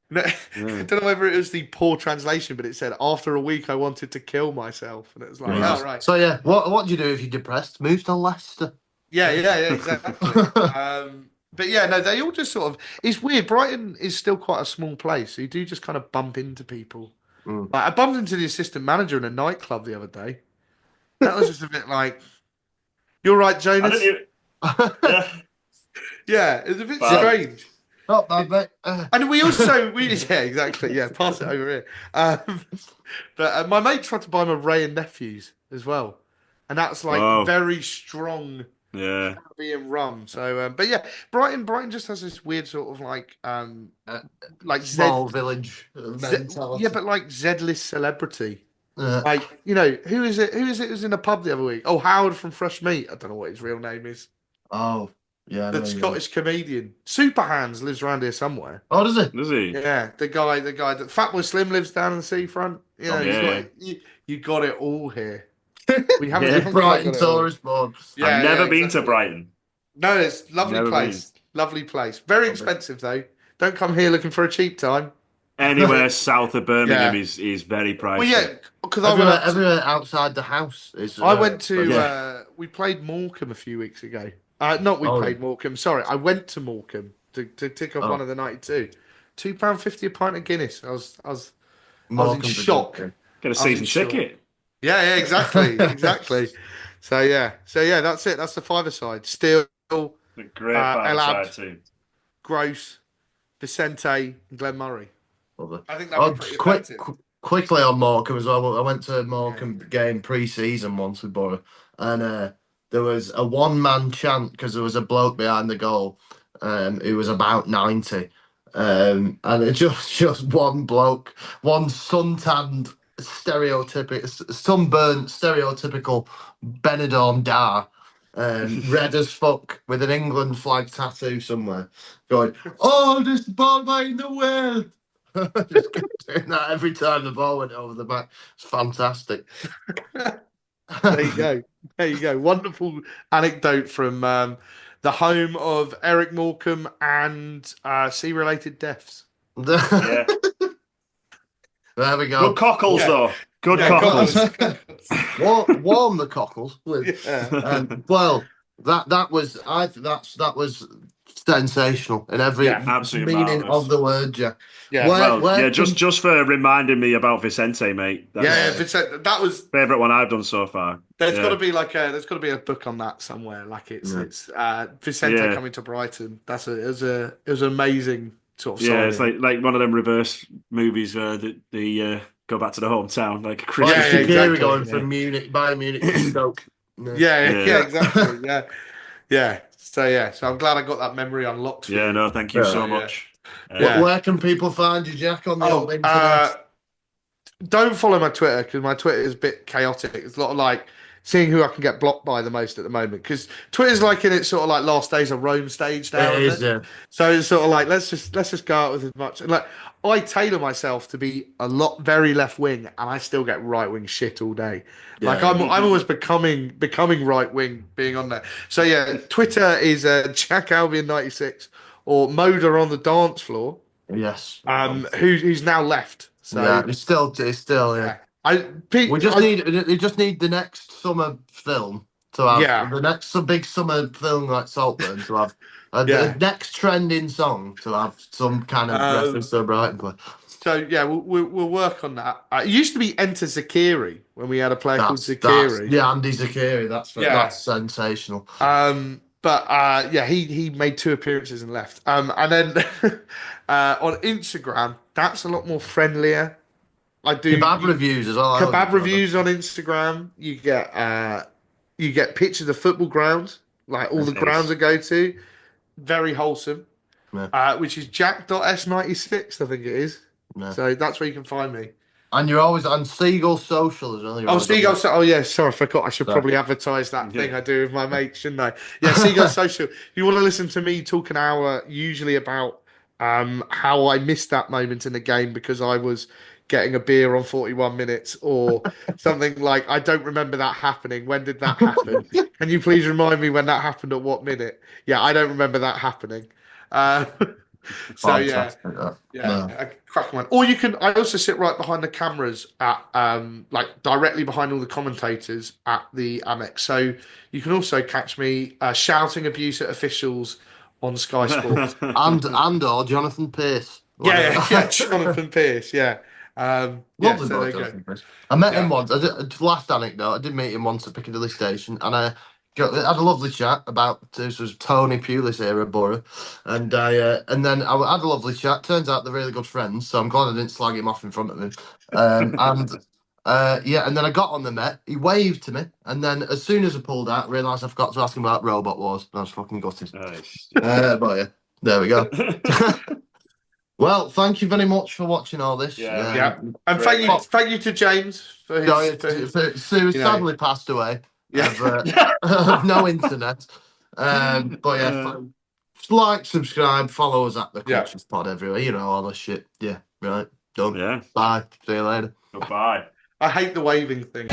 No, I don't know whether it was the poor translation, but it said after a week I wanted to kill myself, and it was like, oh right. So yeah, what do you do if you're depressed? Move to Leicester. Yeah, exactly. But yeah, no, they all just sort of. It's weird. Brighton is still quite a small place, so you do just kind of bump into people. Like I bumped into the assistant manager in a nightclub the other day. That was just a bit like, "You're right, Jonas." Yeah, it was a bit strange. Not bad, mate. And we exactly. Yeah, pass it over here. But my mate tried to buy him a Ray and Nephews as well, and that's like very strong Caribbean rum. So, but yeah, Brighton just has this weird sort of like small village mentality. Yeah, but like Z-list celebrity. Like, who is it? Who was in a pub the other week? Oh, Howard from Fresh Meat. I don't know what his real name is. Oh, yeah. The Scottish comedian. Super Hands lives around here somewhere. Oh, does he? Does he? Yeah, the guy that Fatboy Slim lives down in the seafront. You got it all here. We haven't Brighton tourist board. I've never been to Brighton. No, it's lovely place. Lovely place. Very expensive though. Don't come here looking for a cheap time. Anywhere south of Birmingham is very pricey. Well, yeah, because everywhere outside the house is. I went to. We played Morecambe a few weeks ago. Played Morecambe. Sorry, I went to Morecambe to tick off one of the 92. £2.50 a pint of Guinness. I was in shock. Get a season ticket. Yeah, exactly. So that's it. That's the five-a-side. Still, a great five-a-side team. Gross, Vicente, and Glenn Murray. I think that was pretty effective. Quickly on Morecambe as well. I went to a Morecambe game pre-season once with Borough, and there was a one-man chant because there was a bloke behind the goal who was about 90, and it just one bloke, one suntanned, sunburnt, stereotypical Benidorm Dar, red as fuck with an England flag tattoo somewhere, going, "Oldest ball boy in the world." Just kept doing that every time the ball went over the back. It's fantastic. There you go. Wonderful anecdote from the home of Eric Morecambe and sea-related deaths. Yeah. There we go. Good cockles, though. Good cockles. Warm the cockles. Well, that was sensational in every meaning of the word, Jack. Yeah, just for reminding me about Vicente, mate. Vicente, that was favourite one I've done so far. There's got to be a book on that somewhere. Like it's Vicente coming to Brighton. It was an amazing sort of song. Yeah, it's like one of them reverse movies where they go back to the hometown, like a Christmas. Exactly. Going from Bayern Munich to Stoke. Exactly. Yeah. So I'm glad I got that memory unlocked. For you. No, thank you so much. Where can people find you, Jack, on the old internet? Don't follow my Twitter because my Twitter is a bit chaotic. It's a lot of seeing who I can get blocked by the most at the moment because Twitter's in its sort of last days of Rome stage now. It is, yeah. So it's sort of let's just go out with as much. And I tailor myself to be very left wing, and I still get right wing shit all day. Yeah, I'm almost becoming right wing being on there. So yeah, Twitter is Jack Albion 96 or Moda on the dance floor. Yes. Who's now left. So yeah, it's still yeah. You just need the next summer film to have the next big summer film like Saltburn to have the next trending song to have some kind of reference to a Brighton player. So yeah, we'll work on that. It used to be Enter Zakiri when we had a player called Zakiri. Andy Zakiri. That's sensational. He made 2 appearances and left. And then on Instagram, that's a lot more friendlier. I do kebab reviews as well. Kebab reviews on Instagram. You get pictures of football grounds, all the grounds I go to. Very wholesome. Yeah. Which is Jack.S96, I think it is. Yeah. So that's where you can find me. And you're always on Seagull Social as well. Seagull Social. Oh yeah, sorry, I forgot. I should probably advertise that thing I do with my mates, shouldn't I? Yeah, Seagull Social. If you want to listen to me talk an hour, usually about how I missed that moment in the game because I was getting a beer on 41 minutes or something I don't remember that happening. When did that happen? Can you please remind me when that happened at what minute? Yeah, I don't remember that happening. Crack one. Or I also sit right behind the cameras at directly behind all the commentators at the Amex. So you can also catch me shouting abuse at officials on Sky Sports. and or Jonathan Pearce. Jonathan Pearce, Lovely boy, Jonathan Pearce. I met him once. Last anecdote, I did meet him once at Piccadilly Station, and I had a lovely chat about this was Tony Pulis era Borough, and then I had a lovely chat. Turns out they're really good friends, so I'm glad I didn't slag him off in front of him. And Yeah, and then I got on the Met. He waved to me, and then as soon as I pulled out, I realised I forgot to ask him about Robot Wars. And I was fucking gutted. Nice. But yeah, there we go. Well, thank you very much for watching all this. Yeah. And thank you to James for his. Sue has sadly passed away. Yeah. Of no internet. But yeah, like, subscribe, follow us at the Cultures Pod everywhere. You know, all this shit. Yeah, right. Done. Yeah. Bye. See you later. Goodbye. I hate the waving thing.